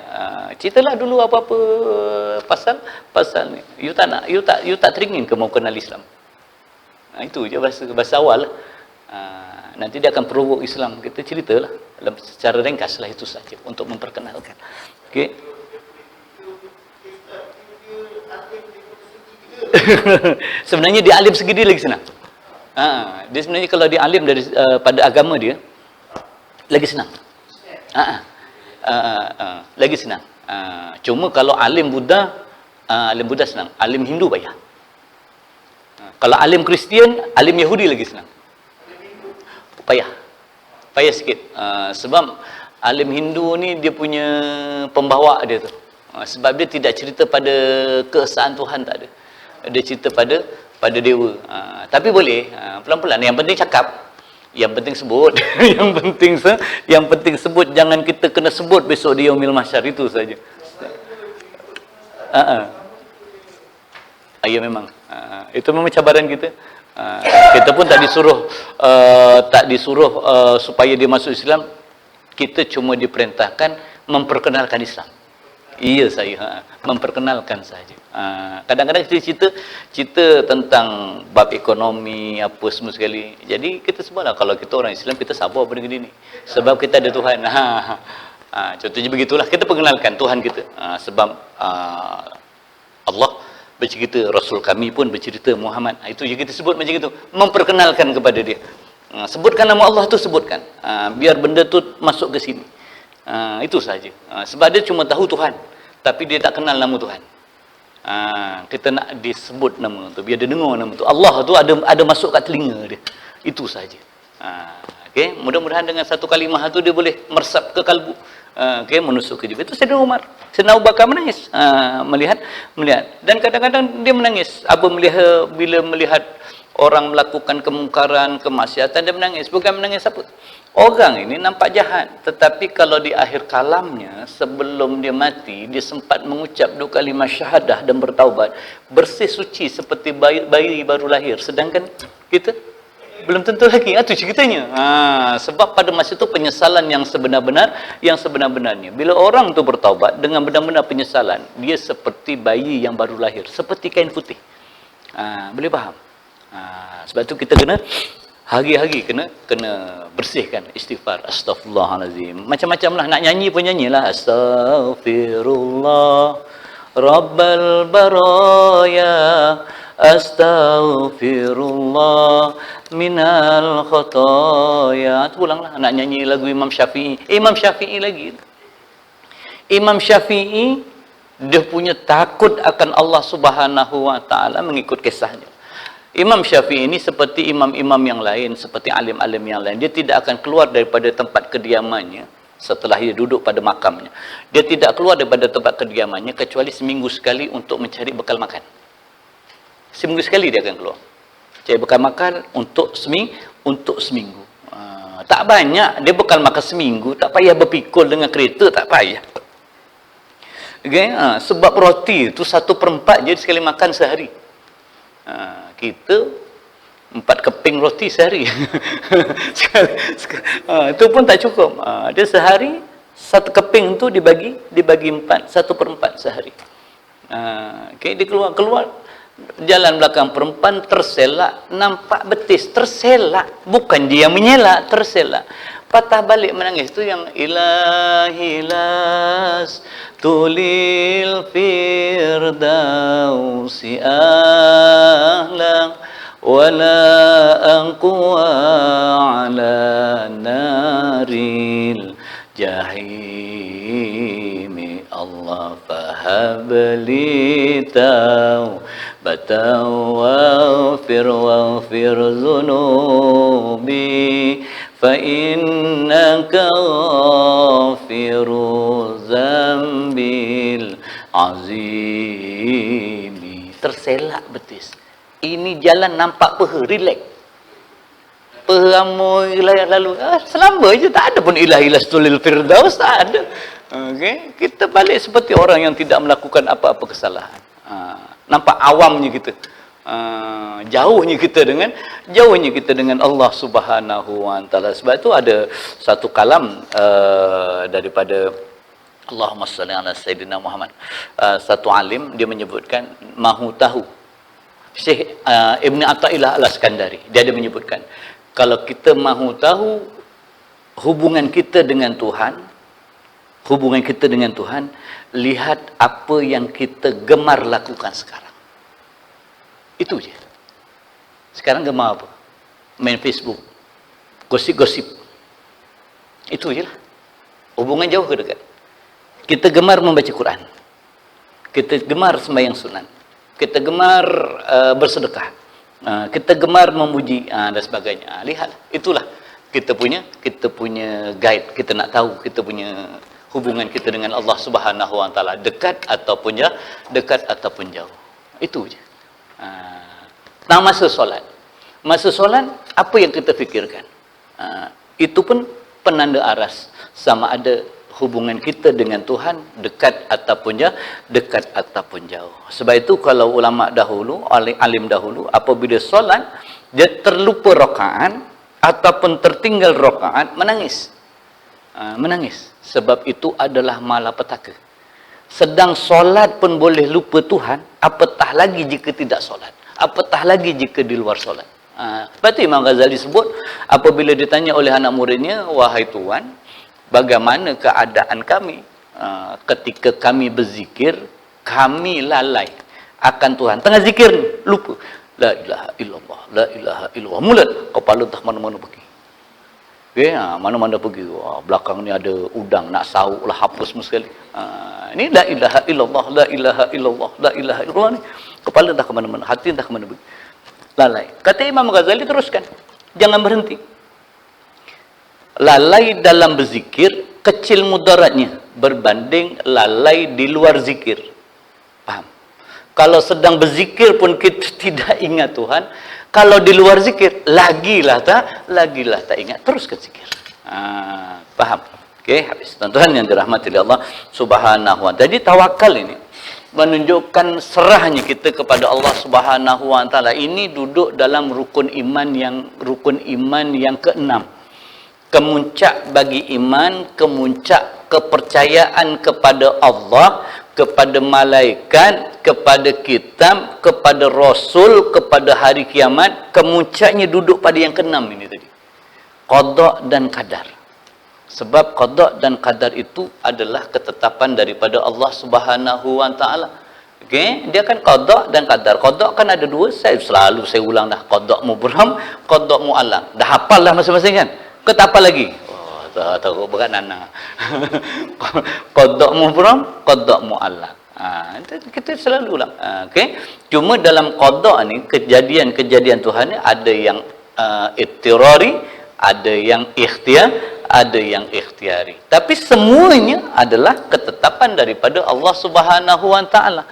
Ceritalah dulu apa-apa pasal ni. You tak teringin ke mau kenal Islam. Itu je bahasa awal. Nanti dia akan provoke Islam. Kita ceritalah secara ringkas lah, itu saja untuk memperkenalkan. Okey. Sebenarnya dia alim segi dia lagi senang. Dia sebenarnya kalau dia alim dari pada agama dia lagi senang. Lagi senang. Cuma kalau alim Buddha senang. Alim Hindu payah. Kalau alim Kristian, alim Yahudi lagi senang. Payah sikit. Sebab alim Hindu ni dia punya pembawa dia tu. Sebab dia tidak cerita pada keesaan Tuhan, tak ada. Dia cerita pada dewa. Tapi boleh pelan-pelan. Yang penting cakap. Yang penting sebut. yang penting sebut. Jangan kita kena sebut besok di yaumil mahsyar, itu saja. Ya memang. Itu memang cabaran kita. Kita pun tak disuruh supaya dia masuk Islam. Kita cuma diperintahkan memperkenalkan Islam. Iya saya memperkenalkan saja. Kadang-kadang kita cerita tentang bab ekonomi apa semua sekali. Jadi kita sebutlah, kalau kita orang Islam kita sabar pada gini ni. Sebab kita ada Tuhan. Contohnya begitulah, kita perkenalkan Tuhan kita. Sebab Allah bercerita, Rasul kami pun bercerita Muhammad. Itu je kita sebut macam itu, memperkenalkan kepada dia. Sebutkan nama Allah tu, sebutkan. Biar benda tu masuk ke sini. Itu saja. Sebab dia cuma tahu Tuhan, tapi dia tak kenal nama Tuhan. Kita nak disebut nama tu, biar dia dengar nama tu. Allah tu ada masuk kat telinga dia. Itu saja. Okey, mudah-mudahan dengan satu kalimah tu dia boleh meresap ke kalbu. Okey, menusuk ke jiwa. Itu Sayyidina Umar. Sayyidina Abu Bakar menangis melihat. Dan kadang-kadang dia menangis bila melihat orang melakukan kemungkaran, kemaksiatan, dia menangis. Bukan menangis apa? Orang ini nampak jahat, tetapi kalau di akhir kalamnya, sebelum dia mati, dia sempat mengucap 2 kalimah syahadah dan bertaubat, bersih suci seperti bayi baru lahir. Sedangkan kita belum tentu lagi. Itu ceritanya. Sebab pada masa itu penyesalan yang sebenar-benarnya. Bila orang tu bertaubat dengan benar-benar penyesalan, dia seperti bayi yang baru lahir, seperti kain putih. Boleh faham? Sebab tu kita kena hari-hari kena bersihkan istighfar, astaghfirullahalazim. Macam-macam lah, nak nyanyi pun nyanyilah, astaghfirullah rabbal baraya, astaghfirullah minal khotoya. Tu ulanglah, nak nyanyi lagu Imam Syafi'i. Imam Syafi'i lagi. Imam Syafi'i dia punya takut akan Allah Subhanahu wa taala mengikut kisahnya. Imam Syafi'i ini seperti imam-imam yang lain, seperti alim-alim yang lain. Dia tidak akan keluar daripada tempat kediamannya setelah dia duduk pada makamnya. Dia tidak keluar daripada tempat kediamannya kecuali seminggu sekali untuk mencari bekal makan. Seminggu sekali dia akan keluar. Cari bekal makan untuk seminggu. Tak banyak, dia bekal makan seminggu, tak payah berpikul dengan kereta, tak payah. Okay? Sebab roti itu 1/4 je sekali makan sehari. Kita 4 keping roti sehari. Itu pun tak cukup. Dia sehari 1 keping tu dibagi 4, 1/4 sehari. Okay, dia keluar Jalan belakang perempuan terselak, nampak betis terselak, bukan dia menyelak, terselak. Patah balik menangis itu yang ilahi las tulil firdausi ahlang wala anquwa ala naril jahimi Allah fahabli taubatan waghfir zunubi fa innaka ghafiru zambil azimi. Terselak betis. Ini jalan nampak peha, relax. Peha amoy lalu selamba je, tak ada pun ilahi lastulil firdaus, tak ada. Okey, kita balik seperti orang yang tidak melakukan apa-apa kesalahan. Nampak awamnya kita. Jauhnya kita dengan Allah Subhanahu wa taala. Sebab itu ada satu kalam daripada Allahumma shalli ala sayyidina Muhammad. Satu alim dia menyebutkan mahu tahu. Syekh Ibn Athaillah Al-Iskandari, dia ada menyebutkan kalau kita mahu tahu hubungan kita dengan Tuhan, lihat apa yang kita gemar lakukan sekarang. Itu je. Sekarang gemar apa? Main Facebook, gosip-gosip. Itu je lah. Hubungan jauh ke dekat. Kita gemar membaca Quran. Kita gemar sembahyang sunat. Kita gemar bersedekah. Kita gemar memuji dan sebagainya. Lihat, itulah kita punya guide. Kita nak tahu kita punya hubungan kita dengan Allah Subhanahu wa taala dekat ataupun jauh. Itu je. Nah, masa solat. Masa solat apa yang kita fikirkan? Itu pun penanda aras sama ada hubungan kita dengan Tuhan dekat ataupun jauh. Sebab itu kalau ulama dahulu, alim dahulu, apabila solat dia terlupa rakaat ataupun tertinggal rakaat, menangis. Menangis. Sebab itu adalah malapetaka. Sedang solat pun boleh lupa Tuhan, apatah lagi jika tidak solat. Apatah lagi jika di luar solat. Sebab itu Imam Ghazali sebut, apabila ditanya oleh anak muridnya, wahai Tuan, bagaimana keadaan kami ketika kami berzikir, kami lalai akan Tuhan. Tengah zikir, lupa. La ilaha illallah, la ilaha illallah. Mulut, kepala tak mana-mana pergi. Okay, mana-mana pergi. Belakang ni ada udang, nak sauk lah, hapus semua sekali. Ini la ilaha illallah, la ilaha illallah, la ilaha illallah ni. Kepala tak ke mana-mana, hati tak ke mana-mana. Lalai. Kata Imam Ghazali, teruskan. Jangan berhenti. Lalai dalam berzikir kecil mudaratnya berbanding lalai di luar zikir. Paham? Kalau sedang berzikir pun kita tidak ingat Tuhan, kalau di luar zikir lagilah tak ingat, teruskan zikir. Paham? Okey, habis. Tuan-tuan yang dirahmati oleh Allah Subhanahu wa taala. Jadi tawakal ini menunjukkan serahnya kita kepada Allah Subhanahu wa taala. Ini duduk dalam rukun iman yang keenam. Kemuncak bagi iman, kemuncak kepercayaan kepada Allah, kepada malaikat, kepada kitab, kepada rasul, kepada hari kiamat. Kemuncaknya duduk pada yang keenam ini tadi. Qada dan qadar. Sebab qada dan qadar itu adalah ketetapan daripada Allah Subhanahu wa taala. Okey, dia kan qada dan qadar. Qada kan ada dua, saya ulang dah. Qada mubram, qada mu'allaq. Dah hafal dah masing-masing kan? Kau tak apa lagi? Oh, tahu berat nana. Qada mubram, qada mu'allaq. Kita selalu ulang. Okey. Cuma dalam qada ni kejadian-kejadian Tuhan ni ada yang ittirari, ada yang ikhtiari. Tapi semuanya adalah ketetapan daripada Allah Subhanahu wa taala.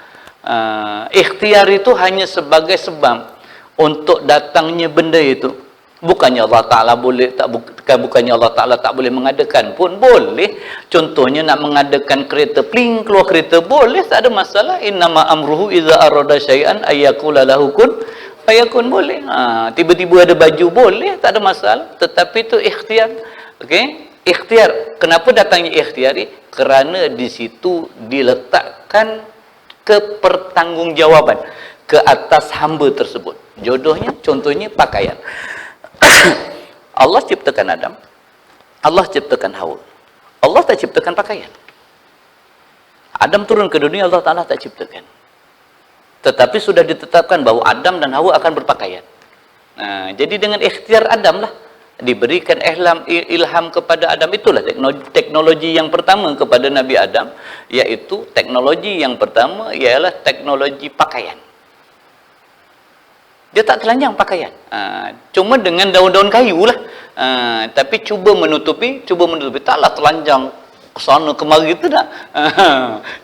Ikhtiar itu hanya sebagai sebab untuk datangnya benda itu. Bukannya Allah Ta'ala bukannya Allah Ta'ala tak boleh mengadakan pun boleh. Contohnya nak mengadakan kereta, pling keluar kereta, boleh, tak ada masalah. Innama amruhu iza arada syai'an ayyakula lahu kun fayakun, boleh. Tiba-tiba ada baju, boleh, tak ada masalah. Tetapi itu ikhtiar. Okey, ikhtiar. Kenapa datangnya ikhtiari? Kerana di situ diletakkan kepertanggungjawaban. ke atas hamba tersebut. Jodohnya, contohnya pakaian. Allah ciptakan Adam, Allah ciptakan Hawa. Allah tak ciptakan pakaian. Adam turun ke dunia, Allah Ta'ala tak ciptakan. Tetapi sudah ditetapkan bahwa Adam dan Hawa akan berpakaian. Nah, jadi dengan ikhtiar Adam lah, diberikan ilham kepada Adam. Itulah teknologi yang pertama kepada Nabi Adam, yaitu teknologi yang pertama ialah teknologi pakaian. Dia tak telanjang pakaian, cuma dengan daun-daun kayu lah, tapi cuba menutupi, taklah telanjang kesana kemari itu dah.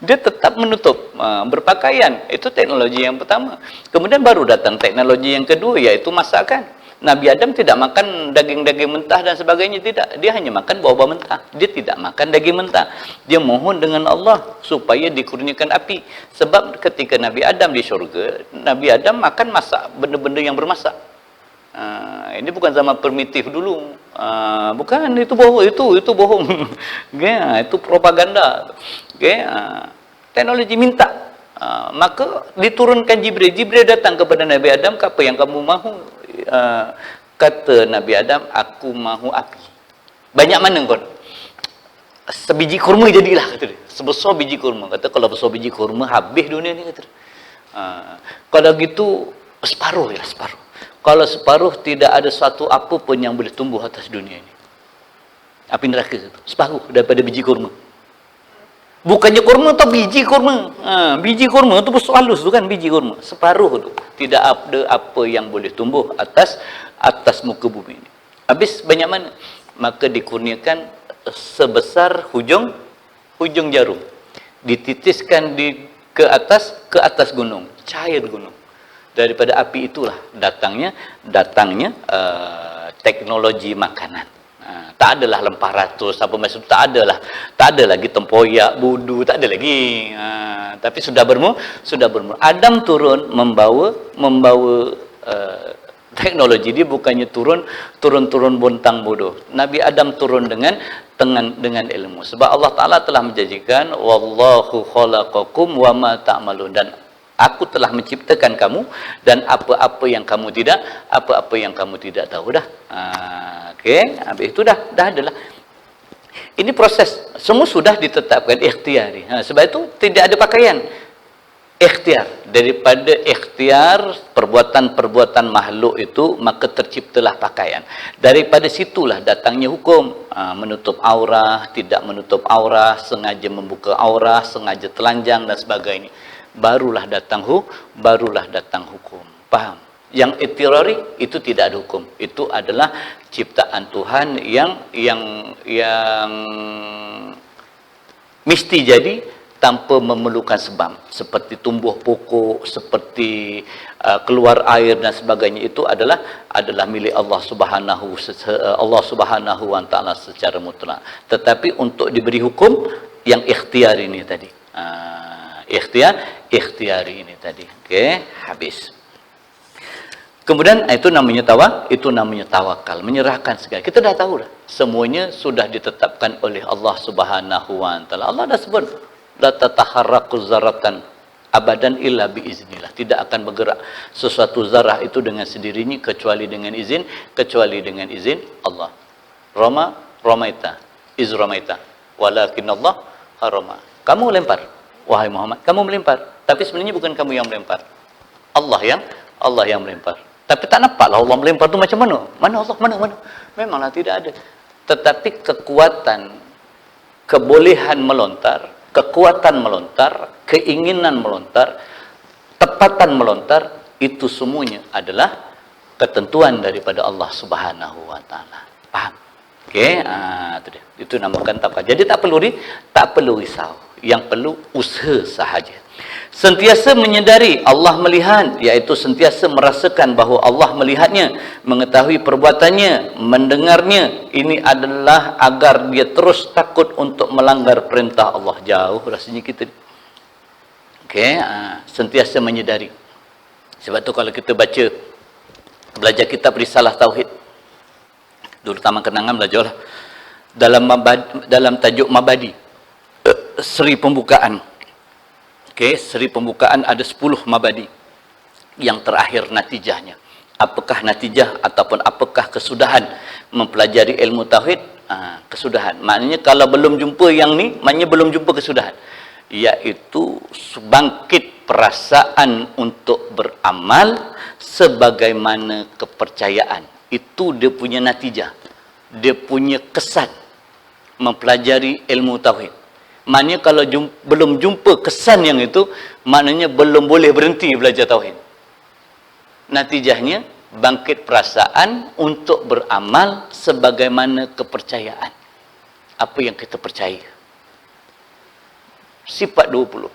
Dia tetap menutup, berpakaian. Itu teknologi yang pertama. Kemudian baru datang teknologi yang kedua, yaitu masakan. Nabi Adam tidak makan daging-daging mentah dan sebagainya, tidak. Dia hanya makan buah-buah mentah. Dia tidak makan daging mentah. Dia mohon dengan Allah supaya dikurniakan api. Sebab ketika Nabi Adam di syurga, Nabi Adam makan masak benda-benda yang bermasak. Ini bukan zaman primitif dulu. Bukan, itu bohong, itu bohong. Okay, itu propaganda. Okay, teknologi minta. Maka diturunkan Jibril. Jibril datang kepada Nabi Adam, apa yang kamu mahu? Kata Nabi Adam, aku mahu api. Banyak mana kau? Sebiji kurma jadilah, kata dia. Sebesar biji kurma. Kata, kalau besar biji kurma, habis dunia ni, kata dia. Kalau gitu, separuh ya, separuh. Kalau separuh, tidak ada satu apa pun yang boleh tumbuh atas dunia ini. Api neraka itu. Separuh daripada biji kurma. Bukannya kurma atau biji kurma. Biji kurma itu besar halus tu kan, biji kurma. Separuh tu. Tidak ada apa yang boleh tumbuh atas muka bumi ini. Habis banyak mana? Maka dikurniakan sebesar hujung jarum. Dititiskan ke atas gunung. Cair gunung. Daripada api itulah datangnya teknologi makanan. Tak adalah lempah ratus apa macam, tak ada lagi tempoyak, budu, tak ada lagi. Tapi sudah bermula. Adam turun membawa teknologi. Dia bukannya turun bontang bodoh. Nabi Adam turun dengan ilmu. Sebab Allah Taala telah menjanjikan, wallahu khalaqakum wa ma ta'malun, dan aku telah menciptakan kamu dan apa-apa yang kamu tidak tahu dah. Okey, habis itu dah adalah. Ini proses semua sudah ditetapkan ikhtiari. Sebab itu tidak ada pakaian. Ikhtiar, daripada ikhtiar perbuatan-perbuatan makhluk itu, maka terciptalah pakaian. Daripada situlah datangnya hukum, menutup aurah, tidak menutup aurah, sengaja membuka aurah, sengaja telanjang dan sebagainya. Barulah datang hukum. Faham? Yang ikhtiari itu tidak ada hukum. Itu adalah ciptaan Tuhan yang mesti jadi tanpa memerlukan sebab. Seperti tumbuh pokok, seperti keluar air dan sebagainya, itu adalah milik Allah Subhanahu wa taala secara mutlak. Tetapi untuk diberi hukum yang ikhtiar ini tadi. Ikhtiari ini tadi. Okey, habis. Kemudian itu namanya tawakal, menyerahkan segala. Kita dah tahu dah, semuanya sudah ditetapkan oleh Allah Subhanahu wa taala. Allah dah sebut, la tataharraqu zaratan abadan illa biiznillah. Tidak akan bergerak sesuatu zarah itu dengan sendirinya kecuali dengan izin Allah. Ramaita iz ramaita walakin Allah harama. Kamu lempar, wahai Muhammad, kamu melempar, tapi sebenarnya bukan kamu yang melempar. Allah yang melempar. Tapi tak nampaklah Allah melempar tu macam mana? Mana Allah? Mana? Memanglah tidak ada. Tetapi kebolehan melontar, kekuatan melontar, keinginan melontar, tepatan melontar, itu semuanya adalah ketentuan daripada Allah Subhanahu wa taala. Faham? Okey, itu dia. Itu namakan tawakal. Jadi tak perlu risau. Yang perlu usaha sahaja. Sentiasa menyedari Allah melihat, iaitu sentiasa merasakan bahawa Allah melihatnya, mengetahui perbuatannya, mendengarnya. Ini adalah agar dia terus takut untuk melanggar perintah Allah. Jauh rasanya kita. Okey, sentiasa menyedari. Sebab tu kalau kita belajar kitab Risalah Tauhid, dulu taman kenangan belajarlah dalam tajuk Mabadi, seri pembukaan. Okey, seri pembukaan ada 10 mabadi. yang terakhir natijahnya. Apakah natijah ataupun apakah kesudahan mempelajari ilmu tauhid? Kesudahan. Maknanya kalau belum jumpa yang ni, maknanya belum jumpa kesudahan. Iaitu bangkit perasaan untuk beramal sebagaimana kepercayaan. Itu dia punya natijah. Dia punya kesan mempelajari ilmu tauhid. Maknanya kalau belum jumpa kesan yang itu, maknanya belum boleh berhenti belajar tauhid. Natijahnya bangkit perasaan untuk beramal sebagaimana kepercayaan. Apa yang kita percaya. Sifat 20.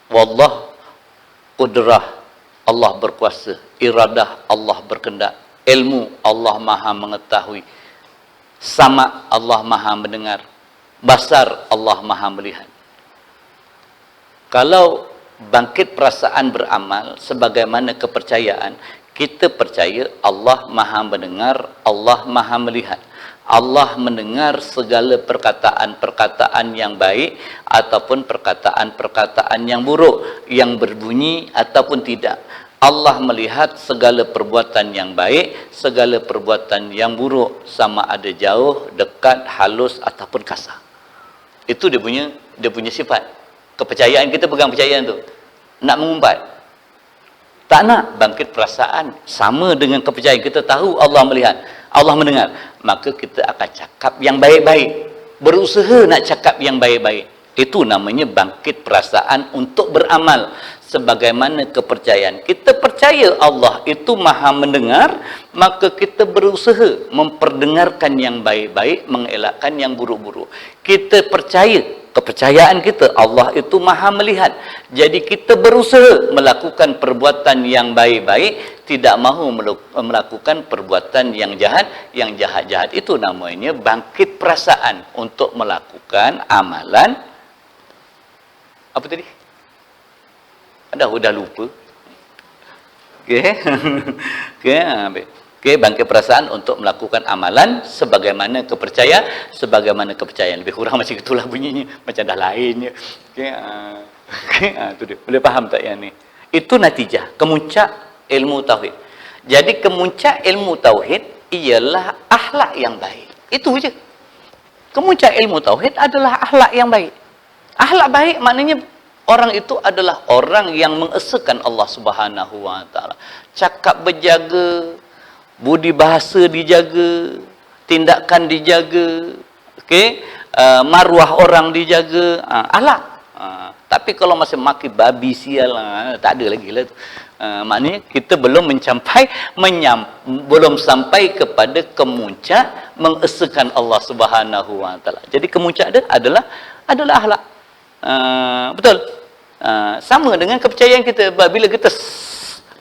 Wallah, qudrah, Allah berkuasa. Iradah, Allah berkehendak. Ilmu, Allah maha mengetahui. Sama, Allah maha mendengar. Basar, Allah maha melihat. Kalau bangkit perasaan beramal sebagaimana kepercayaan, kita percaya Allah maha mendengar, Allah maha melihat. Allah mendengar segala perkataan-perkataan yang baik ataupun perkataan-perkataan yang buruk, yang berbunyi ataupun tidak. Allah melihat segala perbuatan yang baik, segala perbuatan yang buruk, sama ada jauh, dekat, halus ataupun kasar. Itu dia punya sifat. Kepercayaan kita pegang percayaan tu. Nak mengumpat. Tak nak bangkit perasaan sama dengan kepercayaan kita tahu Allah melihat, Allah mendengar. Maka kita akan cakap yang baik-baik. Berusaha nak cakap yang baik-baik. Itu namanya bangkit perasaan untuk beramal sebagaimana kepercayaan. Kita percaya Allah itu maha mendengar, maka kita berusaha memperdengarkan yang baik-baik, mengelakkan yang buruk-buruk. Kita percaya, kepercayaan kita Allah itu maha melihat. Jadi kita berusaha melakukan perbuatan yang baik-baik, tidak mahu melakukan perbuatan yang jahat, yang jahat-jahat. Itu namanya bangkit perasaan untuk melakukan amalan. Apa tadi? Dah lupa. Okey. Okey, bangkit perasaan untuk melakukan amalan sebagaimana kepercayaan, lebih kurang macam itulah bunyinya, macam dah lainnya. Okey, tu dia. Boleh faham tak yang ni? Itu natijah, kemuncak ilmu tauhid. Jadi kemuncak ilmu tauhid ialah akhlak yang baik. Itu je. Kemuncak ilmu tauhid adalah akhlak yang baik. Akhlak baik maknanya orang itu adalah orang yang mengesakan Allah Subhanahu wa taala. Cakap berjaga, budi bahasa dijaga, tindakan dijaga, okey, maruah orang dijaga, akhlak. Tapi kalau masih maki babi sial, tak ada lagi lah tu. Maknanya kita belum belum sampai kepada kemuncak mengesakan Allah Subhanahu wa taala. Jadi kemuncak dia adalah akhlak. Betul. Sama dengan kepercayaan kita. Bila kita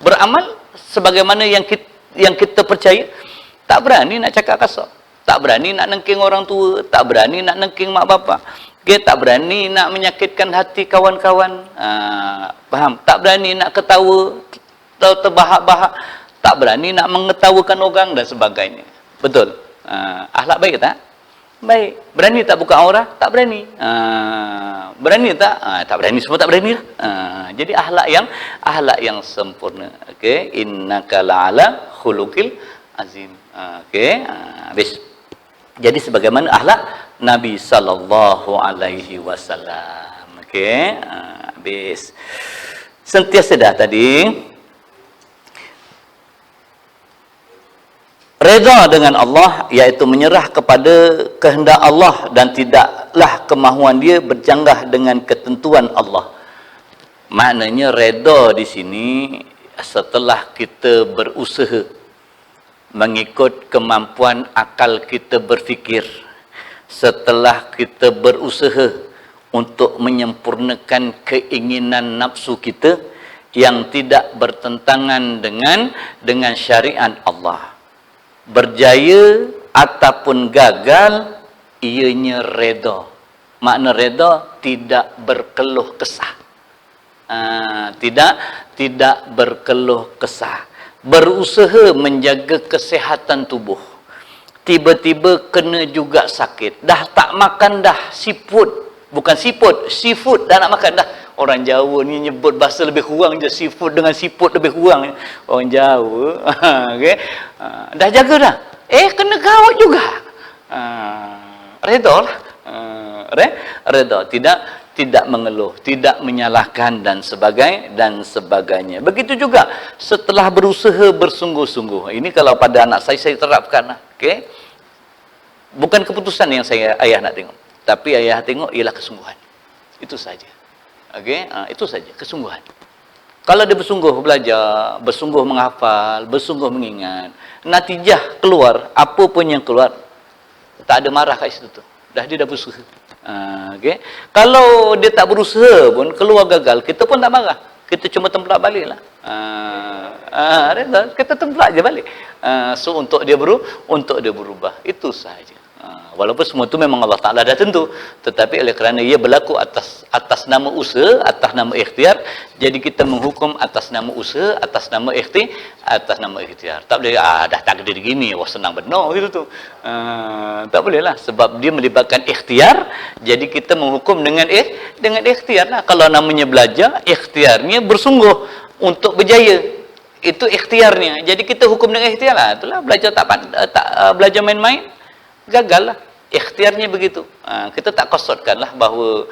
beramal sebagaimana yang kita percaya, tak berani nak cakap kasar, tak berani nak nengking orang tua, tak berani nak nengking mak bapak, okay, tak berani nak menyakitkan hati kawan-kawan, faham? Tak berani nak ketawa terbahak-bahak, tak berani nak mengetawakan orang dan sebagainya. Betul. Akhlak baik tak? Baik. Berani tak buka aurah? Tak berani. Berani tak? Tak berani, semua tak berani lah. Jadi akhlak yang sempurna. Okey, innaka la'ala khuluqil azim. Okey, habis. Jadi sebagaimana akhlak Nabi sallallahu alaihi wasallam. Okey, habis. Sentiasa dah tadi. Reda dengan Allah, iaitu menyerah kepada kehendak Allah dan tidaklah kemahuan dia bercanggah dengan ketentuan Allah. Maknanya reda di sini setelah kita berusaha mengikut kemampuan akal kita berfikir, setelah kita berusaha untuk menyempurnakan keinginan nafsu kita yang tidak bertentangan dengan syariat Allah. Berjaya ataupun gagal, ianya reda. Makna reda tidak berkeluh kesah. Tidak berkeluh kesah. Berusaha menjaga kesihatan tubuh. Tiba-tiba kena juga sakit. Dah tak makan dah seafood. Bukan seafood, seafood dah nak makan dah. Orang Jawa ni nyebut bahasa lebih kurang je, seafood dengan siput lebih kurang. Orang Jawa. Okey. Dah jaga dah. Kena kawat juga. Redha lah. Redha. Tidak mengeluh, tidak menyalahkan dan sebagainya. Begitu juga setelah berusaha bersungguh-sungguh. Ini kalau pada anak saya terapkan lah. Okey. Bukan keputusan yang ayah nak tengok, tapi ayah tengok ialah kesungguhan. Itu saja. Okey, itu saja, kesungguhan. Kalau dia bersungguh belajar, bersungguh menghafal, bersungguh mengingat, natijah keluar, apa pun yang keluar, tak ada marah kat situ tu. Dia dah berusaha. Okey. Kalau dia tak berusaha pun keluar gagal, kita pun tak marah. Kita cuma templak baliklah. Kita templak je balik. So untuk dia berubah, itu sahaja. Walaupun semua itu memang Allah Ta'ala dah tentu, tetapi oleh kerana ia berlaku atas nama usaha, atas nama ikhtiar, jadi kita menghukum atas nama usaha, atas nama ikhtiar. Tak boleh, dah takdir gini, wah senang benar gitu tu. Tak boleh lah, sebab dia melibatkan ikhtiar, jadi kita menghukum dengan ikhtiar lah. Kalau namanya belajar, ikhtiarnya bersungguh untuk berjaya, itu ikhtiarnya. Jadi kita hukum dengan ikhtiar lah. Itulah belajar tak belajar main-main, gagal lah. Ikhtiarnya begitu. Kita tak kosotkanlah bahawa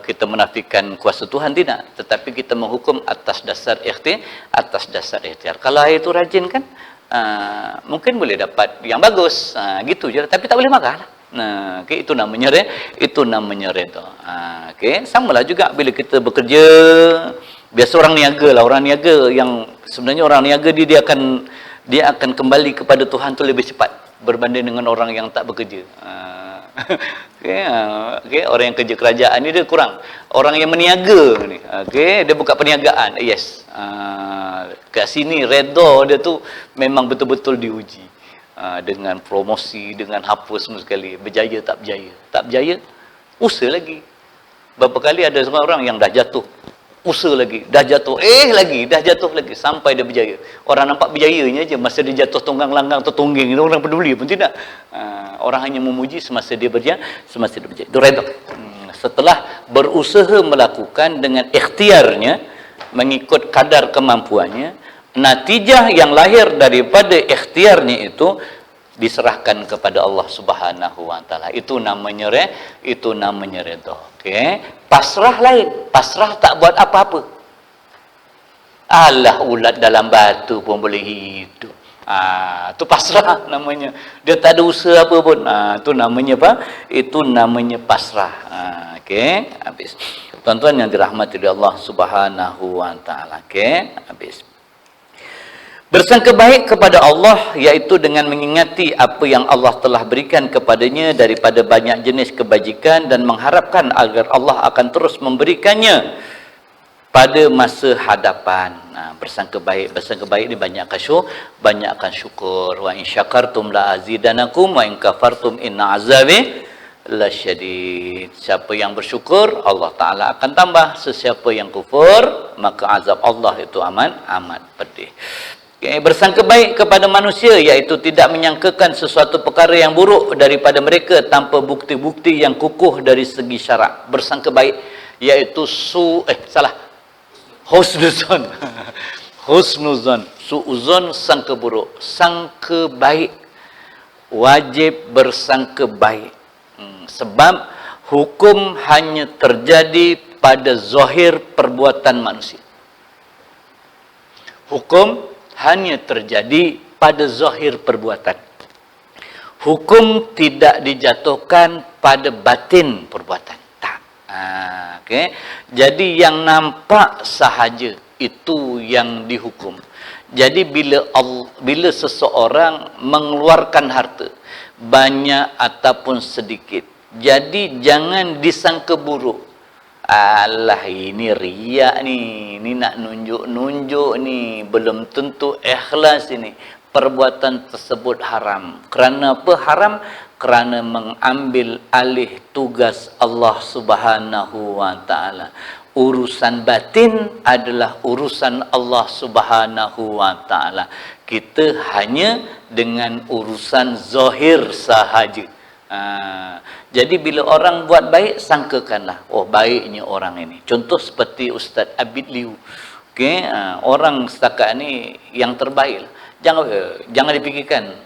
kita menafikan kuasa Tuhan, tidak. Tetapi kita menghukum atas dasar ikhtiar. Kalau itu rajin kan, mungkin boleh dapat yang bagus. Gitu je. Tapi tak boleh marah lah. Okay, itu namanya redha. Okay, samalah juga bila kita bekerja. Biasa orang niaga lah. Orang niaga yang sebenarnya orang niaga dia akan kembali kepada Tuhan tu lebih cepat berbanding dengan orang yang tak bekerja. Okay, orang yang kerja kerajaan ni dia kurang. Orang yang meniaga ni, dia buka perniagaan. Yes. Kat sini redha dia tu memang betul-betul diuji. Dengan promosi, dengan apa semua sekali. Berjaya tak berjaya. Tak berjaya, usaha lagi. Berapa kali ada seorang yang dah jatuh, usaha lagi, dah jatuh, dah jatuh lagi, sampai dia berjaya. Orang nampak berjayanya je, masa dia jatuh tunggang langgang atau tungging, orang peduli pun tidak. Orang hanya memuji semasa dia berjaya. Itu redha. Setelah berusaha melakukan dengan ikhtiarnya, mengikut kadar kemampuannya, natijah yang lahir daripada ikhtiarnya itu diserahkan kepada Allah Subhanahu wa taala. Itu namanya redha. Okey. Pasrah lain. Pasrah tak buat apa-apa. Alah, ulat dalam batu pun boleh hidup. Itu pasrah namanya. Dia tak ada usaha apa pun. Itu namanya apa? Itu namanya pasrah. Okey, habis. Tuan-tuan yang dirahmati oleh Allah Subhanahu wa taala. Okey, habis. Bersangka baik kepada Allah, iaitu dengan mengingati apa yang Allah telah berikan kepadanya daripada banyak jenis kebajikan dan mengharapkan agar Allah akan terus memberikannya pada masa hadapan. Bersangka baik ni banyakkan syukur. Wa in syakartum la azidanakum wa in kafartum inna azabi lasyadid. Siapa yang bersyukur, Allah Ta'ala akan tambah. Sesiapa yang kufur, maka azab Allah itu amat pedih. Okay. Bersangka baik kepada manusia, iaitu tidak menyangkakan sesuatu perkara yang buruk daripada mereka tanpa bukti-bukti yang kukuh dari segi syarak. Bersangka baik, iaitu husnuzon. Husnuzon, suuzon, sangka buruk. Sangka baik, wajib bersangka baik. Sebab hukum hanya terjadi pada zahir perbuatan manusia. Hukum hanya terjadi pada zahir perbuatan. Hukum tidak dijatuhkan pada batin perbuatan. Tak. Okay. Jadi yang nampak sahaja itu yang dihukum. Jadi bila seseorang mengeluarkan harta, banyak ataupun sedikit, jadi jangan disangka buruk. Alah, ini riak ni, ini nak nunjuk-nunjuk ni, belum tentu ikhlas ini. Perbuatan tersebut haram. Kerana apa haram? Kerana mengambil alih tugas Allah Subhanahu wa taala. Urusan batin adalah urusan Allah Subhanahu wa taala. Kita hanya dengan urusan zahir sahaja. Jadi bila orang buat baik, sangkakanlah, oh baiknya orang ini. Contoh seperti Ustaz Abid Liu. Okey, orang setakat ni yang terbaik. Jangan dipikirkan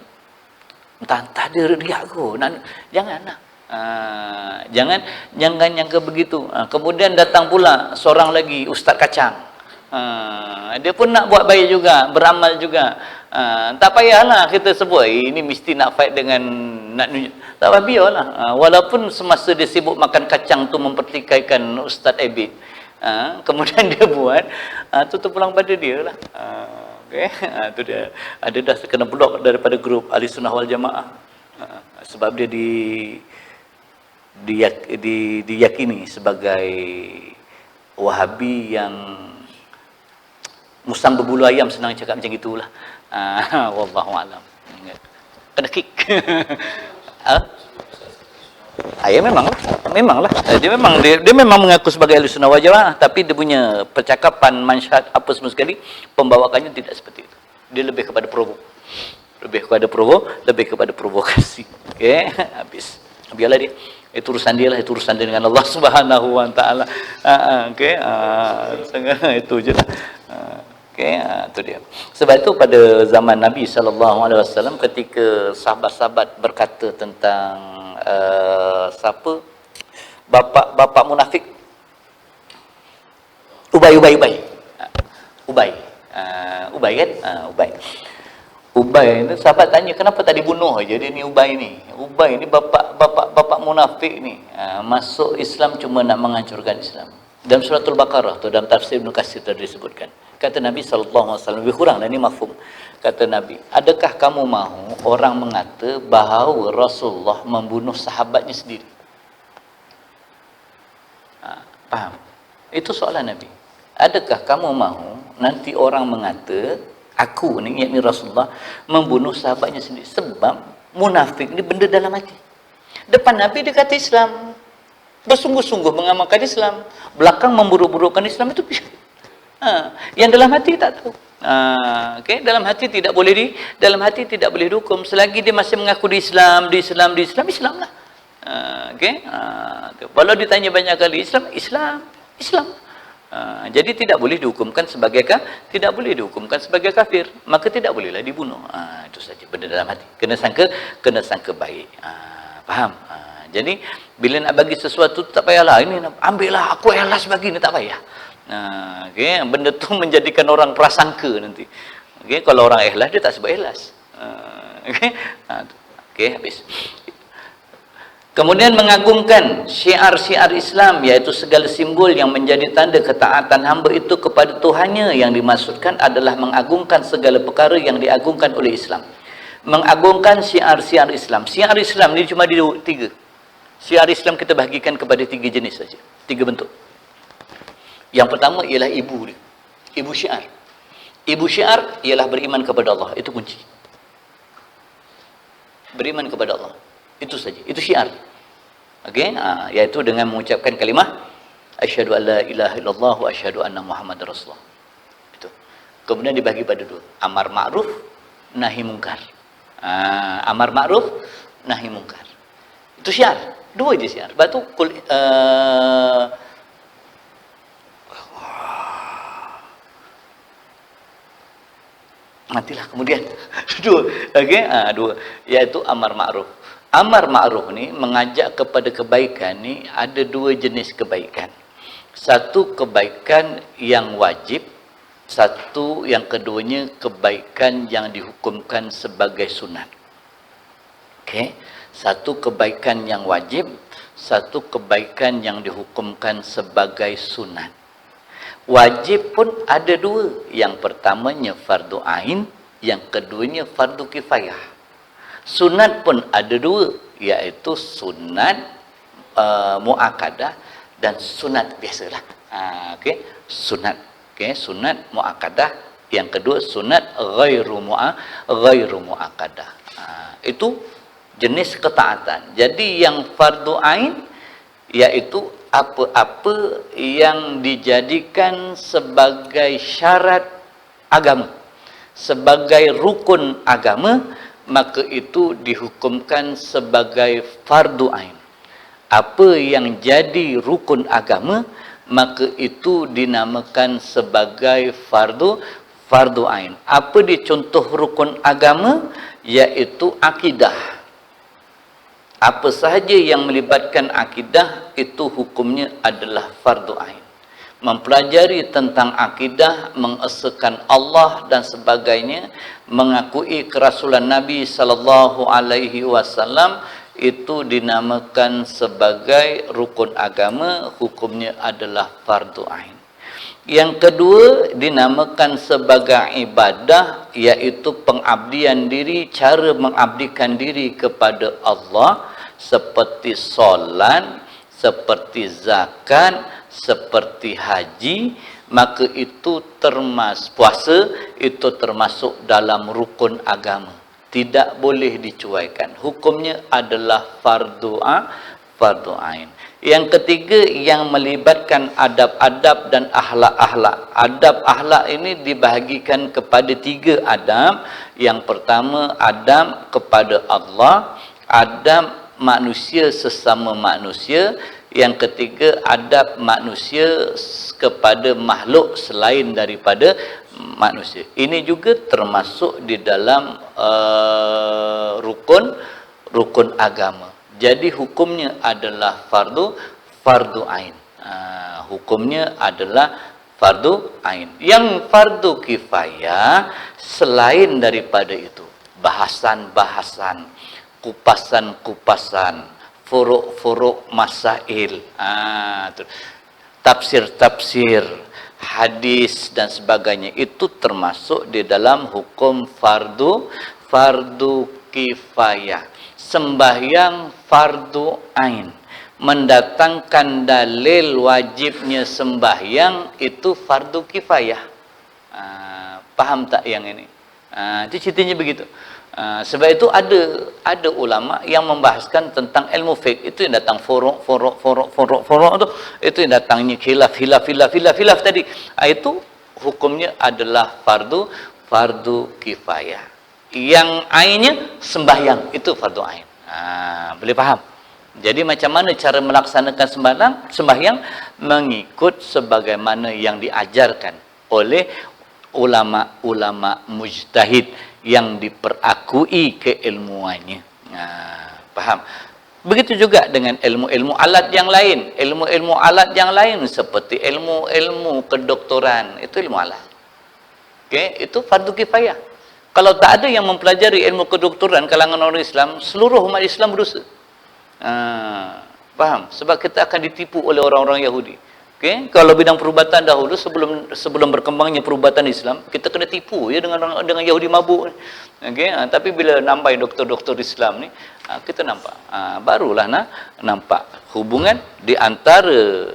entah ada riak aku. Janganlah. Jangan nyangka begitu. Kemudian datang pula seorang lagi, Ustaz Kacang. Dia pun nak buat baik juga, beramal juga. Tak payahlah kita sebut ini mesti nak fight dengan nak nunjuk. Tak apa, biarlah. Walaupun semasa dia sibuk makan kacang tu mempertikaikan Ustaz Abid, kemudian dia buat, tu terpulang pada dia lah. Okay? Tu dia. Ada dah kena blok daripada grup Ahli Sunnah Wal Jamaah. Sebab dia diyakini sebagai Wahabi yang musang berbulu ayam, senang cakap macam itulah. Wallahu alam. Kena kick. Ya memanglah. Dia memang mengaku sebagai Ahli Sunnah Wal Jamaah, tapi dia punya percakapan, mansyad apa semua sekali, pembawakannya tidak seperti itu. Dia lebih kepada lebih kepada provokasi. Okey, habis. Biarlah dia. Itu urusan dia lah, itu urusan dia dengan Allah Subhanahu wa taala. Okey, itu je lah. Okey, itu dia. Sebab itu pada zaman Nabi SAW, ketika sahabat-sahabat berkata tentang siapa bapa munafik, Ubay kan, Ubay itu sahabat tanya, kenapa tak dibunuh aja dia ni Ubay ni bapa munafik ni, masuk Islam cuma nak menghancurkan Islam. Dalam suratul Baqarah tu, dalam tafsir Ibn Katsir tadi disebutkan, kata Nabi SAW, lebih kurang dan ini mafhum, kata Nabi, adakah kamu mahu orang mengata bahawa Rasulullah membunuh sahabatnya sendiri? Faham? Itu soalan Nabi. Adakah kamu mahu nanti orang mengata aku ni, yakni Rasulullah, membunuh sahabatnya sendiri? Sebab munafik ni benda dalam hati. Depan Nabi dia kata Islam, bersungguh-sungguh mengamalkan Islam, belakang memburuk-burukkan Islam, itu yang dalam hati tak tahu. Okay? Dalam hati tidak boleh dihukum selagi dia masih mengaku di Islam lah. Okay? Kalau ditanya banyak kali Islam. Jadi tidak boleh dihukumkan sebagai kafir, maka tidak bolehlah dibunuh. Itu saja, benda dalam hati. Kena sangka baik. Faham? Jadi bila nak bagi sesuatu, tak payahlah ini ambillah aku ikhlas bagi ni, tak payah. Okay? Benda tu menjadikan orang prasangka nanti. Okay? Kalau orang ikhlas, dia tak sebut ikhlas. Okay? Habis. Kemudian mengagungkan syiar-syiar Islam, iaitu segala simbol yang menjadi tanda ketaatan hamba itu kepada Tuhannya. Yang dimaksudkan adalah mengagungkan segala perkara yang diagungkan oleh Islam. Mengagungkan syiar-syiar Islam. Syiar Islam ni cuma ada 3. Syiar Islam kita bahagikan kepada 3 jenis saja, 3 bentuk. Yang pertama ialah ibu dia. Ibu syiar. Ibu syiar ialah beriman kepada Allah. Itu kunci. Beriman kepada Allah. Itu saja. Itu syiar. Okey, iaitu dengan mengucapkan kalimah asyhadu alla ilaha illallah wa asyhadu anna muhammadar rasulullah. Itu. Kemudian dibagi pada 2. Amar ma'ruf, nahi mungkar. Amar ma'ruf, nahi mungkar. Itu syiar. 2 je syiar. Sebab tu matilah kemudian. 2. Okey, 2 iaitu amar ma'ruf. Amar ma'ruf ni mengajak kepada kebaikan ni ada 2 jenis kebaikan. Satu kebaikan yang wajib, satu yang keduanya kebaikan yang dihukumkan sebagai sunat. Okey, satu kebaikan yang wajib, satu kebaikan yang dihukumkan sebagai sunat. Wajib pun ada 2. Yang pertamanya fardu ain, yang keduanya fardu kifayah. Sunat pun ada 2, iaitu sunat muakkadah dan sunat biasalah. Okey, sunat. Okey, sunat muakkadah. Yang kedua sunat ghairu muakkadah. Itu jenis ketaatan. Jadi yang fardu ain iaitu apa-apa yang dijadikan sebagai syarat agama, sebagai rukun agama, maka itu dihukumkan sebagai fardu ain. Apa yang jadi rukun agama, maka itu dinamakan sebagai fardu ain. Apa dia contoh rukun agama? Yaitu akidah. Apa sahaja yang melibatkan akidah, itu hukumnya adalah fardu ain. Mempelajari tentang akidah, mengesahkan Allah dan sebagainya, mengakui kerasulan Nabi sallallahu alaihi wasallam, itu dinamakan sebagai rukun agama, hukumnya adalah fardu ain. Yang kedua dinamakan sebagai ibadah, yaitu pengabdian diri, cara mengabdikan diri kepada Allah, seperti solat, seperti zakat, seperti haji, maka itu termasuk puasa, itu termasuk dalam rukun agama, tidak boleh dicuaikan. Hukumnya adalah fardu ain. Yang ketiga yang melibatkan adab-adab dan akhlak-akhlak. Adab-akhlak ini dibahagikan kepada 3 adab. Yang pertama adab kepada Allah, adab manusia sesama manusia. Yang ketiga adab manusia kepada makhluk selain daripada manusia. Ini juga termasuk di dalam rukun agama. Jadi hukumnya adalah fardu ain. Hukumnya adalah fardu ain. Yang fardu kifayah selain daripada itu, bahasan-bahasan, kupasan-kupasan, furuk-furuk masail, tafsir-tafsir, hadis dan sebagainya, itu termasuk di dalam hukum fardu kifayah. Sembahyang fardu ain, mendatangkan dalil wajibnya sembahyang itu fardu kifayah. Paham tak yang ini? Itu ceritanya begitu. Sebab itu ada ulama yang membahaskan tentang ilmu fiqh, itu yang datang furuk tu, itu yang datangnya khilaf tadi. Itu hukumnya adalah fardu kifayah. Yang ainnya sembahyang, itu fardu ain. Boleh faham? Jadi macam mana cara melaksanakan sembahyang? Mengikut sebagaimana yang diajarkan oleh ulama-ulama mujtahid yang diperakui keilmuannya. Paham? Begitu juga dengan ilmu-ilmu alat yang lain. Ilmu-ilmu alat yang lain seperti ilmu-ilmu kedoktoran, itu ilmu alat. Okey, itu fardu kifayah. Kalau tak ada yang mempelajari ilmu kedoktoran kalangan orang Islam, seluruh umat Islam berdosa. Paham? Sebab kita akan ditipu oleh orang-orang Yahudi. Okay? Kalau bidang perubatan dahulu, sebelum berkembangnya perubatan Islam, kita kena tipu ya dengan Yahudi mabuk. Okay? Tapi bila nampak doktor-doktor Islam ni, kita nampak, barulah nampak hubungan di antara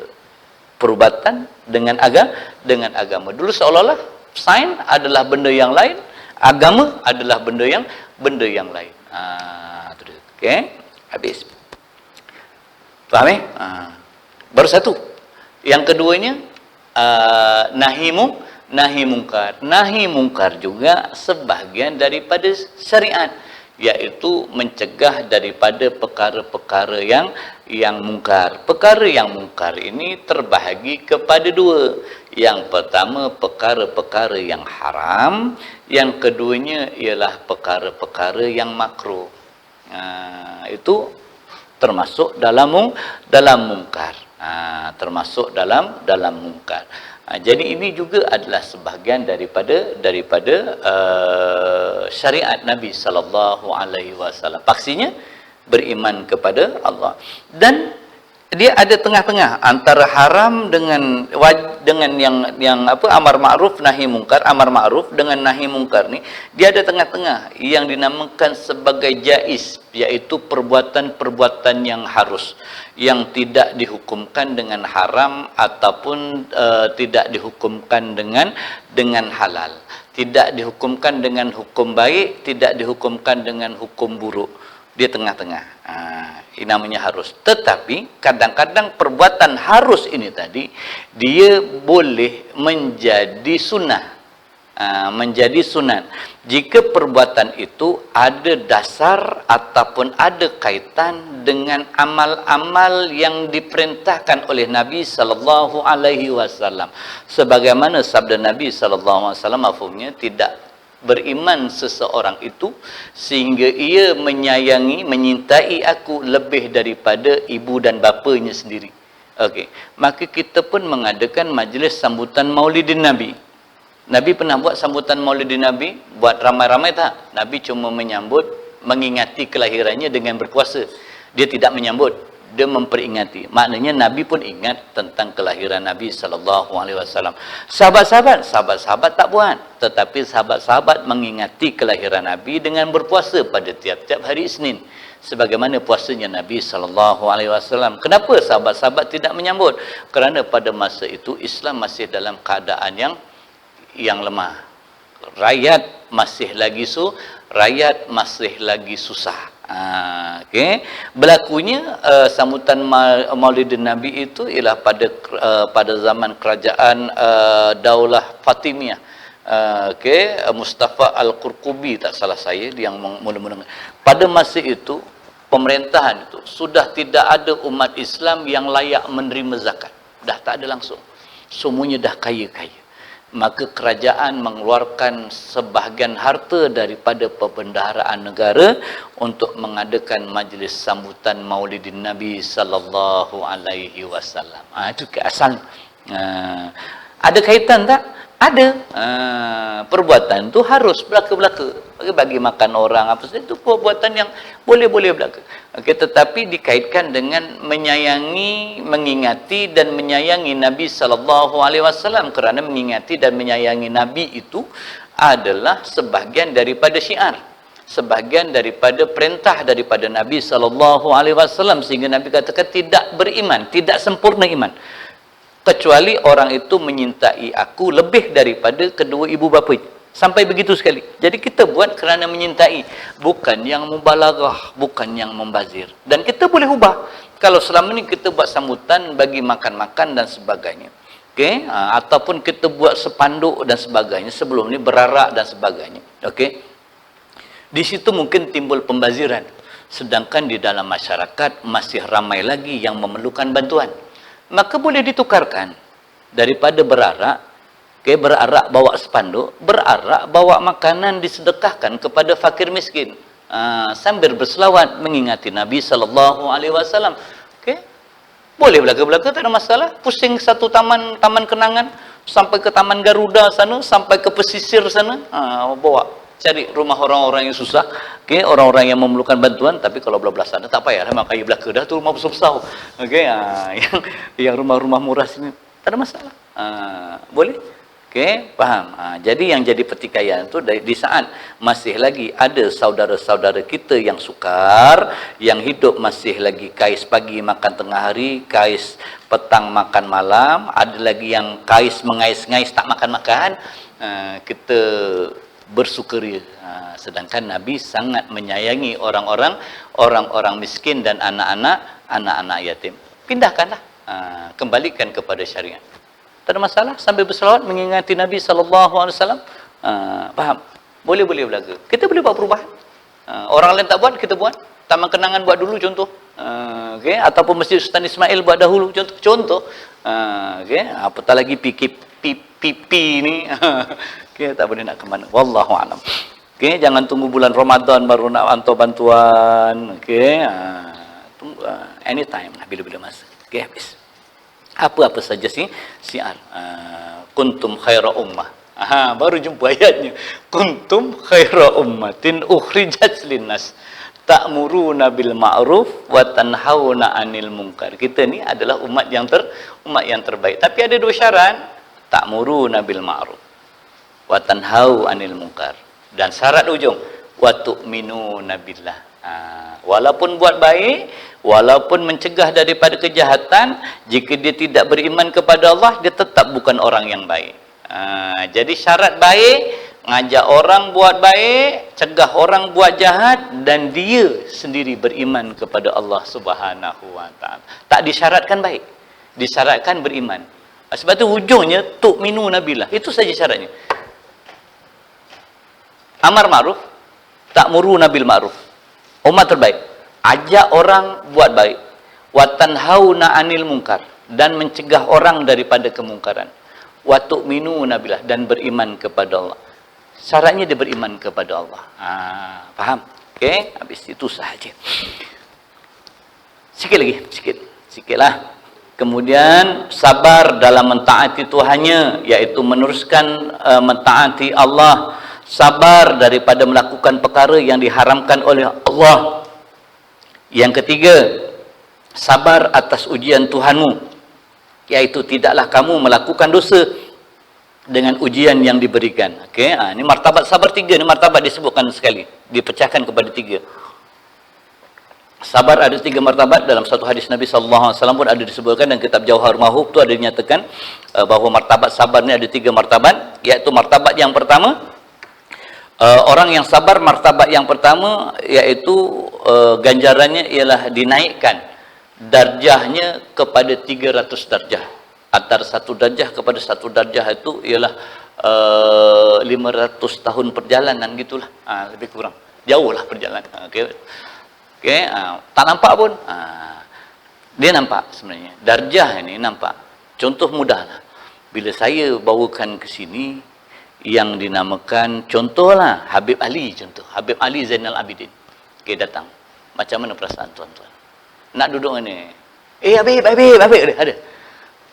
perubatan dengan agama. Dulu seolah-olah sains adalah benda yang lain, agama adalah benda yang lain. Okay? Habis. Faham? Baru satu. Yang keduanya nahi mungkar. Nahi mungkar juga sebahagian daripada syariat, yaitu mencegah daripada perkara-perkara yang mungkar. Perkara yang mungkar ini terbahagi kepada 2. Yang pertama perkara-perkara yang haram, yang keduanya ialah perkara-perkara yang makruh. Itu termasuk dalam mungkar. Termasuk dalam mungkar. Jadi ini juga adalah sebahagian daripada syariat Nabi sallallahu alaihi wasallam. Paksinya beriman kepada Allah. Dan dia ada tengah-tengah antara haram dengan yang amar ma'ruf nahi mungkar. Amar ma'ruf dengan nahi mungkar ni, dia ada tengah-tengah yang dinamakan sebagai jaiz, yaitu perbuatan-perbuatan yang harus, yang tidak dihukumkan dengan haram ataupun tidak dihukumkan dengan halal, tidak dihukumkan dengan hukum baik, tidak dihukumkan dengan hukum buruk. Dia tengah-tengah. Ini namanya harus. Tetapi kadang-kadang perbuatan harus ini tadi, dia boleh menjadi sunnah. menjadi sunat jika perbuatan itu ada dasar ataupun ada kaitan dengan amal-amal yang diperintahkan oleh Nabi sallallahu alaihi wasallam. Sebagaimana sabda Nabi sallallahu alaihi wasallam, mafhumnya tidak beriman seseorang itu sehingga ia menyayangi, menyintai aku lebih daripada ibu dan bapanya sendiri. Okey, maka kita pun mengadakan majlis sambutan Maulidin Nabi. Nabi pernah buat sambutan Maulidin Nabi, buat ramai-ramai tak? Nabi cuma menyambut, mengingati kelahirannya dengan berpuasa. Dia tidak menyambut, dia memperingati. Maknanya Nabi pun ingat tentang kelahiran Nabi sallallahu alaihi wasallam. Sahabat-sahabat tak buat, tetapi sahabat-sahabat mengingati kelahiran Nabi dengan berpuasa pada tiap-tiap hari Isnin. Sebagaimana puasanya Nabi sallallahu alaihi wasallam. Kenapa sahabat-sahabat tidak menyambut? Kerana pada masa itu Islam masih dalam keadaan yang lemah. Rakyat masih lagi susah. Okey. Berlakunya sambutan Maulidin Nabi itu ialah pada zaman kerajaan Daulah Fatimiyah. Okey, Mustafa Al-Qurqubi tak salah saya yang mula-mula. Pada masa itu pemerintahan itu sudah tidak ada umat Islam yang layak menerima zakat. Dah tak ada langsung. Semuanya dah kaya-kaya. Maka kerajaan mengeluarkan sebahagian harta daripada perbendaharaan negara untuk mengadakan majlis sambutan Maulidin Nabi sallallahu alaihi wasallam. Itu asal. Ada kaitan tak? Ada. Perbuatan tu harus belaka-belaka. Bagi makan orang apa saja itu perbuatan yang boleh-boleh belaka. Okey, tetapi dikaitkan dengan menyayangi, mengingati dan menyayangi Nabi sallallahu alaihi wasallam, kerana mengingati dan menyayangi Nabi itu adalah sebahagian daripada syiar, sebahagian daripada perintah daripada Nabi sallallahu alaihi wasallam, sehingga Nabi katakan tidak beriman, tidak sempurna iman kecuali orang itu menyintai aku lebih daripada kedua ibu bapanya. Sampai begitu sekali. Jadi kita buat kerana menyintai, bukan yang mubalaghah, bukan yang membazir. Dan kita boleh ubah. Kalau selama ni kita buat sambutan bagi makan-makan dan sebagainya, okey, ataupun kita buat sepanduk dan sebagainya, sebelum ni berarak dan sebagainya, okey, di situ mungkin timbul pembaziran. Sedangkan di dalam masyarakat masih ramai lagi yang memerlukan bantuan. Maka boleh ditukarkan daripada berarak, okay, berarak bawa spanduk, berarak bawa makanan disedekahkan kepada fakir miskin, sambil berselawat mengingati Nabi sallallahu alaihi wasallam. Okey, boleh belaka-belaka, tak ada masalah. Pusing satu taman kenangan sampai ke Taman Garuda sana, sampai ke pesisir sana, bawa cari rumah orang-orang yang susah, okey, orang-orang yang memerlukan bantuan. Tapi kalau belah-belah sana tak payahlah, mak kayu belaka dah tu rumah besar-besar. Okey, yang rumah-rumah murah sini tak ada masalah. Boleh. Okey, faham. Jadi yang jadi pertikaian tu di saat masih lagi ada saudara-saudara kita yang sukar, yang hidup masih lagi kais pagi makan tengah hari, kais petang makan malam, ada lagi yang kais mengais-ngais tak makan-makan, kita bersukaria. Sedangkan Nabi sangat menyayangi orang-orang miskin dan anak-anak yatim. Pindahkanlah, kembalikan kepada syariat. Tak ada masalah, sambil berselawat mengingati Nabi SAW. Faham? Boleh belaka. Kita boleh buat perubahan. Orang lain tak buat, kita buat. Taman Kenangan buat dulu contoh. Okay? Ataupun Masjid Sultan Ismail buat dahulu contoh. Okay? Apatah lagi PP ni. Okay? Tak boleh nak ke mana. Wallahu a'lam. Okay? Jangan tunggu bulan Ramadan baru nak hantar bantuan. Okay? Tunggu anytime, bila-bila masa. Okay, habis. Apa-apa saja syiar. Kuntum khaira ummah. Baru jumpa ayatnya. Kuntum khaira ummatin ukhrijat linnas ta'muruna bil ma'ruf wa tanhauna 'anil munkar. Kita ni adalah umat yang terbaik. Tapi ada dua syarat. Ta'muruna bil ma'ruf wa tanhau 'anil munkar. Dan syarat ujung wa tu'minuna billah. Walaupun buat baik, walaupun mencegah daripada kejahatan, jika dia tidak beriman kepada Allah, dia tetap bukan orang yang baik. Jadi syarat baik, ngajak orang buat baik, cegah orang buat jahat, dan dia sendiri beriman kepada Allah Subhanahu wa taala. Tak disyaratkan baik, disyaratkan beriman. Sebab tu ujungnya tu'minu nabillah. Itu saja syaratnya. Amar ma'ruf, ta'muruna bil ma'ruf. Umat terbaik. Ajak orang buat baik. Wa tanhauna 'anil munkar, dan mencegah orang daripada kemungkaran. Wa tu'minuna billah, dan beriman kepada Allah. Syaratnya dia beriman kepada Allah. Faham? Okey, habis itu sahaja. Sikit lagi, sikitlah. Kemudian sabar dalam mentaati Tuhannya, yaitu meneruskan mentaati Allah. Sabar daripada melakukan perkara yang diharamkan oleh Allah. Yang ketiga, sabar atas ujian Tuhanmu, yaitu tidaklah kamu melakukan dosa dengan ujian yang diberikan. Okey, ini martabat sabar tiga. Ini martabat disebutkan sekali, dipecahkan kepada tiga. Sabar ada tiga martabat. Dalam satu hadis Nabi SAW pun ada disebutkan, dan kitab Jauhar Mahub tu ada dinyatakan bahawa martabat sabar ni ada tiga martabat, iaitu martabat yang pertama, orang yang sabar, martabat yang pertama iaitu ganjarannya ialah dinaikkan darjahnya kepada 300 darjah. Antara satu darjah kepada satu darjah itu ialah 500 tahun perjalanan gitulah, lebih kurang. Jauh lah perjalanan. Okey. Okay, tak nampak pun, dia nampak sebenarnya. Darjah ini nampak. Contoh mudahlah. Bila saya bawakan ke sini, yang dinamakan, contohlah Habib Ali, contoh Habib Ali Zainal Abidin. Okay, datang. Macam mana perasaan tuan-tuan? Nak duduk ni? Habib, ada.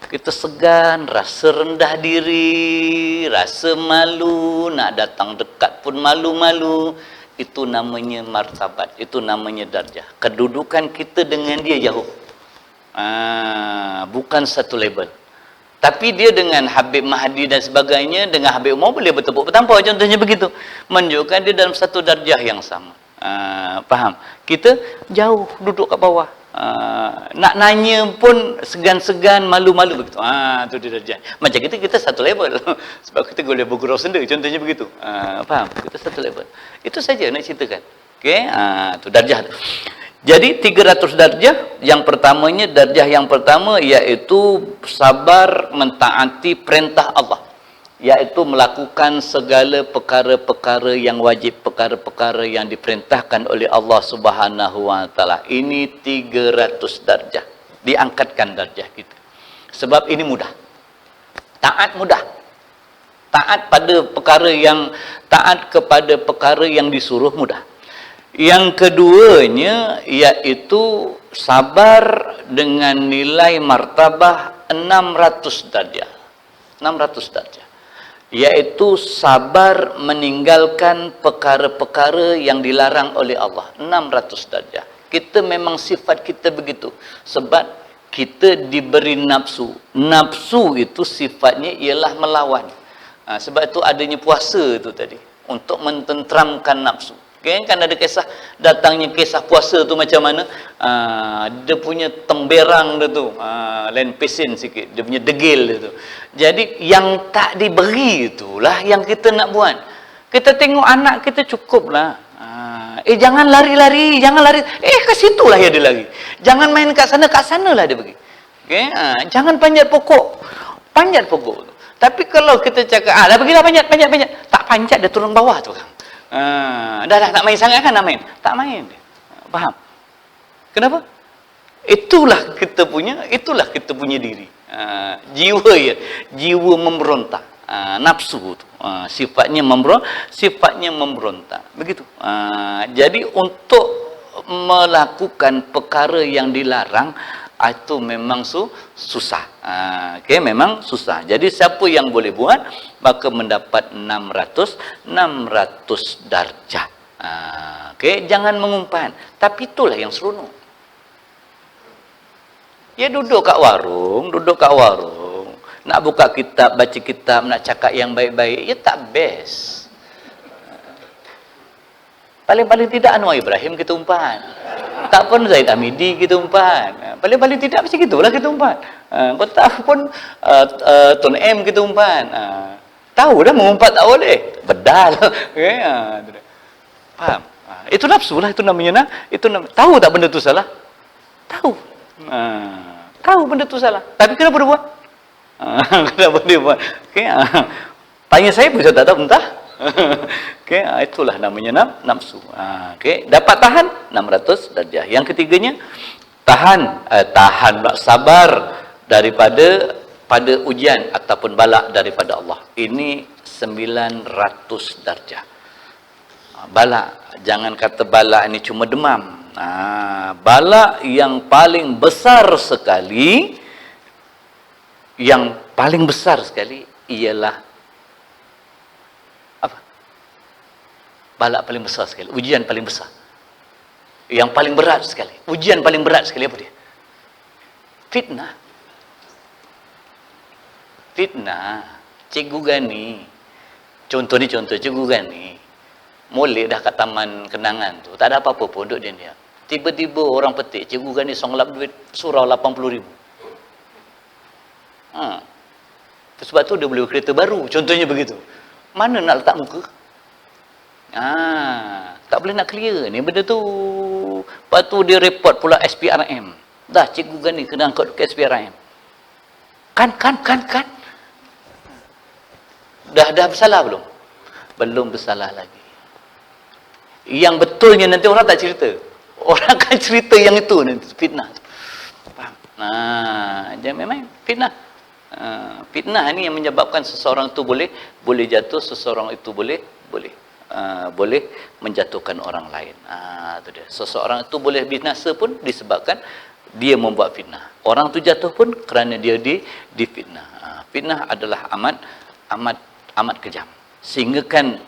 Kita segan, rasa rendah diri, rasa malu, nak datang dekat pun malu-malu. Itu namanya martabat, itu namanya darjah. Kedudukan kita dengan dia jauh. Bukan satu level. Tapi dia dengan Habib Mahdi dan sebagainya, dengan Habib Umar boleh bertepuk bertampar, contohnya begitu. Menunjukkan dia dalam satu darjah yang sama. Faham? Kita jauh, duduk kat bawah. Nak nanya pun segan-segan, malu-malu begitu. Tu dia darjah. Macam kita satu level. Sebab kita boleh bergurau senda, contohnya begitu. Faham? Kita satu level. Itu saja nak ceritakan. Okey, tu darjah tu. Jadi 300 darjah. Yang pertamanya, darjah yang pertama iaitu sabar mentaati perintah Allah, iaitu melakukan segala perkara-perkara yang wajib, perkara-perkara yang diperintahkan oleh Allah Subhanahu wa taala. Ini 300 darjah. Diangkatkan darjah kita. Sebab ini mudah. Taat mudah. Taat kepada perkara yang disuruh mudah. Yang keduanya iaitu sabar dengan nilai martabah 600 darjah. 600 darjah. Iaitu sabar meninggalkan perkara-perkara yang dilarang oleh Allah. 600 darjah. Kita memang sifat kita begitu. Sebab kita diberi nafsu. Nafsu itu sifatnya ialah melawan. Sebab itu adanya puasa itu tadi. Untuk mententeramkan nafsu. Okay, kan ada kisah, datangnya kisah puasa tu macam mana, dia punya temberang dia tu, lain pesin sikit, dia punya degil dia tu. Jadi yang tak diberi itulah yang kita nak buat. Kita tengok anak kita cukup lah, jangan lari-lari, jangan lari, ke situ lah dia lari. Jangan main kat sana lah dia pergi. Okay? Jangan panjat pokok tu. Tapi kalau kita cakap, dah pergilah panjat, tak panjat dia turun bawah tu kan. Dah nak main sangat kan, nak main, tak main. Faham? Kenapa? Itulah kita punya diri. Jiwa memberontak, nafsu tu, sifatnya memberontak. Begitu. Jadi untuk melakukan perkara yang dilarang itu memang susah. Okay, memang susah. Jadi siapa yang boleh buat, maka mendapat 600 darjah. Okay, jangan mengumpan. Tapi itulah yang seronok. Ya duduk kat warung, nak buka kitab, baca kitab, nak cakap yang baik-baik, ya tak best. Paling-paling tidak Anwar Ibrahim kita umpan. Tak pun Zaid Hamidi kita umpan. Paling-paling tidak macam gitulah kita umpan. Kau tak pun Tun M kita umpan. Tahu dah mengumpat tak boleh. Bedal. Okay, faham? Itu nafsu lah, itu namanya tahu tak benda tu salah? Tahu. Tahu benda tu salah. Tapi kenapa dia buat? Kenapa dia buat? Okay, tanya saya pun saya tak tahu entah. Okey, itulah namanya nafsu. Okey, dapat tahan 600 darjah. Yang ketiganya tahan sabar daripada ujian ataupun bala daripada Allah. Ini 900 darjah. Bala, jangan kata bala ini cuma demam. Bala yang paling besar sekali, ialah apa? Bala paling besar sekali, ujian paling besar, yang paling berat sekali, ujian paling berat sekali apa dia? Fitnah. Cikgu Gani, contoh Cikgu Gani molek dah kat taman kenangan tu, tak ada apa-apa pun duduk dia. Tiba-tiba orang petik Cikgu Gani songlap duit surau 80,000. Sebab tu dia beli kereta baru, contohnya begitu. Mana nak letak muka? Tak boleh nak clear ni benda tu. Lepas tu dia report pula SPRM. Dah Cikgu Gani kena angkat ke SPRM. Kan. Dah bersalah belum? Belum bersalah lagi. Yang betulnya nanti orang tak cerita. Orang akan cerita yang itu nanti, fitnah. Faham? Dia memang fitnah. Fitnah ni yang menyebabkan seseorang itu boleh jatuh, seseorang itu boleh menjatuhkan orang lain. Itu dia. Seseorang itu boleh binasa pun disebabkan dia membuat fitnah. Orang tu jatuh pun kerana dia difitnah. Fitnah adalah amat kejam. Sehingga kan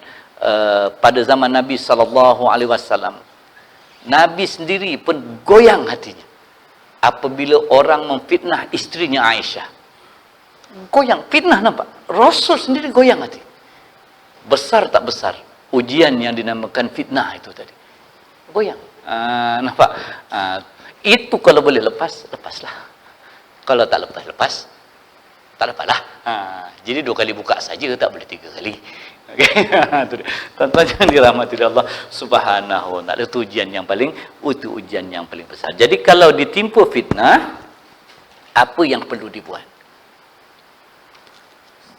pada zaman Nabi SAW, Nabi sendiri pun goyang hatinya apabila orang memfitnah isterinya Aisyah. Goyang, fitnah, nampak? Rasul sendiri goyang hati. Besar tak besar ujian yang dinamakan fitnah itu tadi. Goyang. Nampak? Itu kalau boleh lepaslah. Kalau tak lepas, tak dapatlah. Jadi 2 kali buka saja, tak boleh 3 kali. Okay. Tuan-tuan yang dirahmati Allah Subhanahu wa ta'ala, itu ujian yang paling besar. Jadi kalau ditimpa fitnah, apa yang perlu dibuat?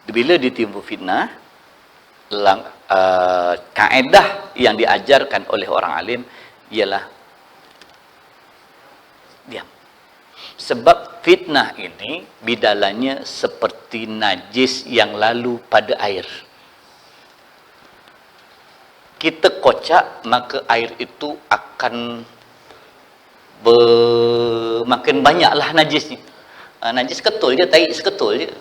Bila ditimpa fitnah, kaedah yang diajarkan oleh orang alim ialah diam. Sebab fitnah ini bidalannya seperti najis yang lalu pada air. Kita kocak, maka air itu akan makin banyaklah najisnya. Najis ketul je, tai seketul je.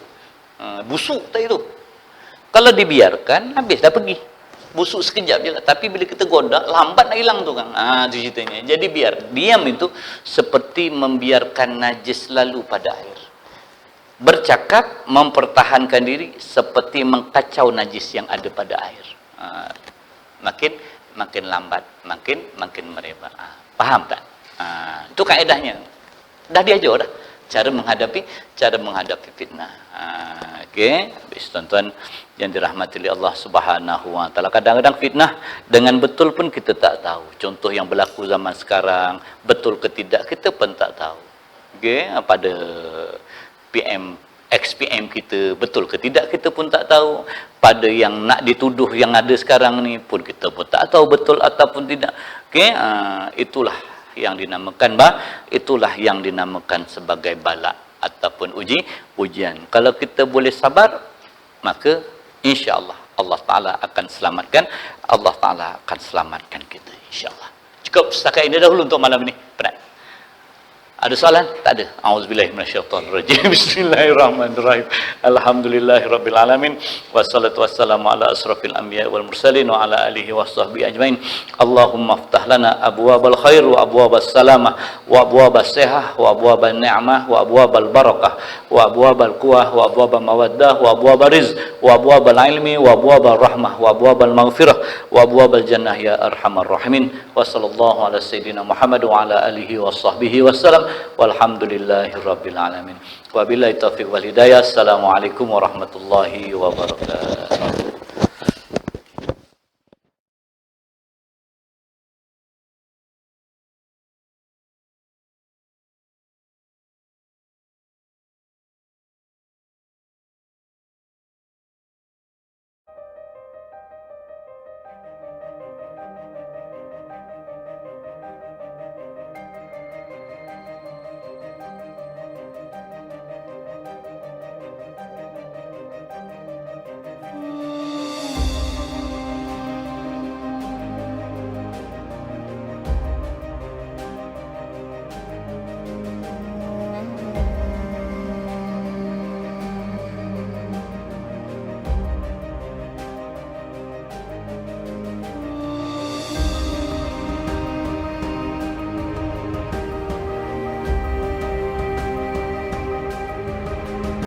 Busuk tai tu. Kalau dibiarkan, habis dah pergi. Busuk sekejap je lah. Tapi bila kita godak, lambat nak hilang tu kan. Itu ceritanya. Jadi diam itu seperti membiarkan najis lalu pada air. Bercakap, mempertahankan diri seperti mengkacau najis yang ada pada air. Makin lambat, makin merebak. Faham tak? Itu kaedahnya. Dah diajar dah. Cara menghadapi fitnah. Okey, habis tuan-tuan yang dirahmati oleh Allah Subhanahu wa taala. Kadang-kadang fitnah dengan betul pun kita tak tahu. Contoh yang berlaku zaman sekarang, betul ke tidak kita pun tak tahu. Okey, pada ex-PM kita betul ke tidak kita pun tak tahu. Pada yang nak dituduh yang ada sekarang ni pun kita pun tak tahu betul ataupun tidak. Okey, itulah yang dinamakan sebagai bala ataupun ujian. Kalau kita boleh sabar, maka insya-Allah Allah Taala akan selamatkan kita insya-Allah. Cukup setakat ini dahulu untuk malam ini. Penat. Ada soalan? Tak ada. Auzubillahi minasyaitonirrajim. Bismillahirrahmanirrahim. Alhamdulillahirabbil alamin. Wassalatu wassalamu ala asrofil anbiya'i wal mursalin wa ala alihi washabbihi ajmain. Allahumma iftah lana abwabal khair wa abwabas salamah wa abwabas sihah wa abwabal ni'mah wa abwabal barakah wa abwabal quwah wa abwabal mawaddah wa abwabal rizq wa abwabal ilmi wa abwabal rahmah wa abwabal maghfirah wa abwabal jannah ya arhamar rahimin. Wa sallallahu ala sayyidina Muhammad wa ala alihi washabbihi wassalam. Walhamdulillahirabbil alamin. Wabillahi taufiq wal hidayah. Assalamualaikum warahmatullahi wabarakatuh.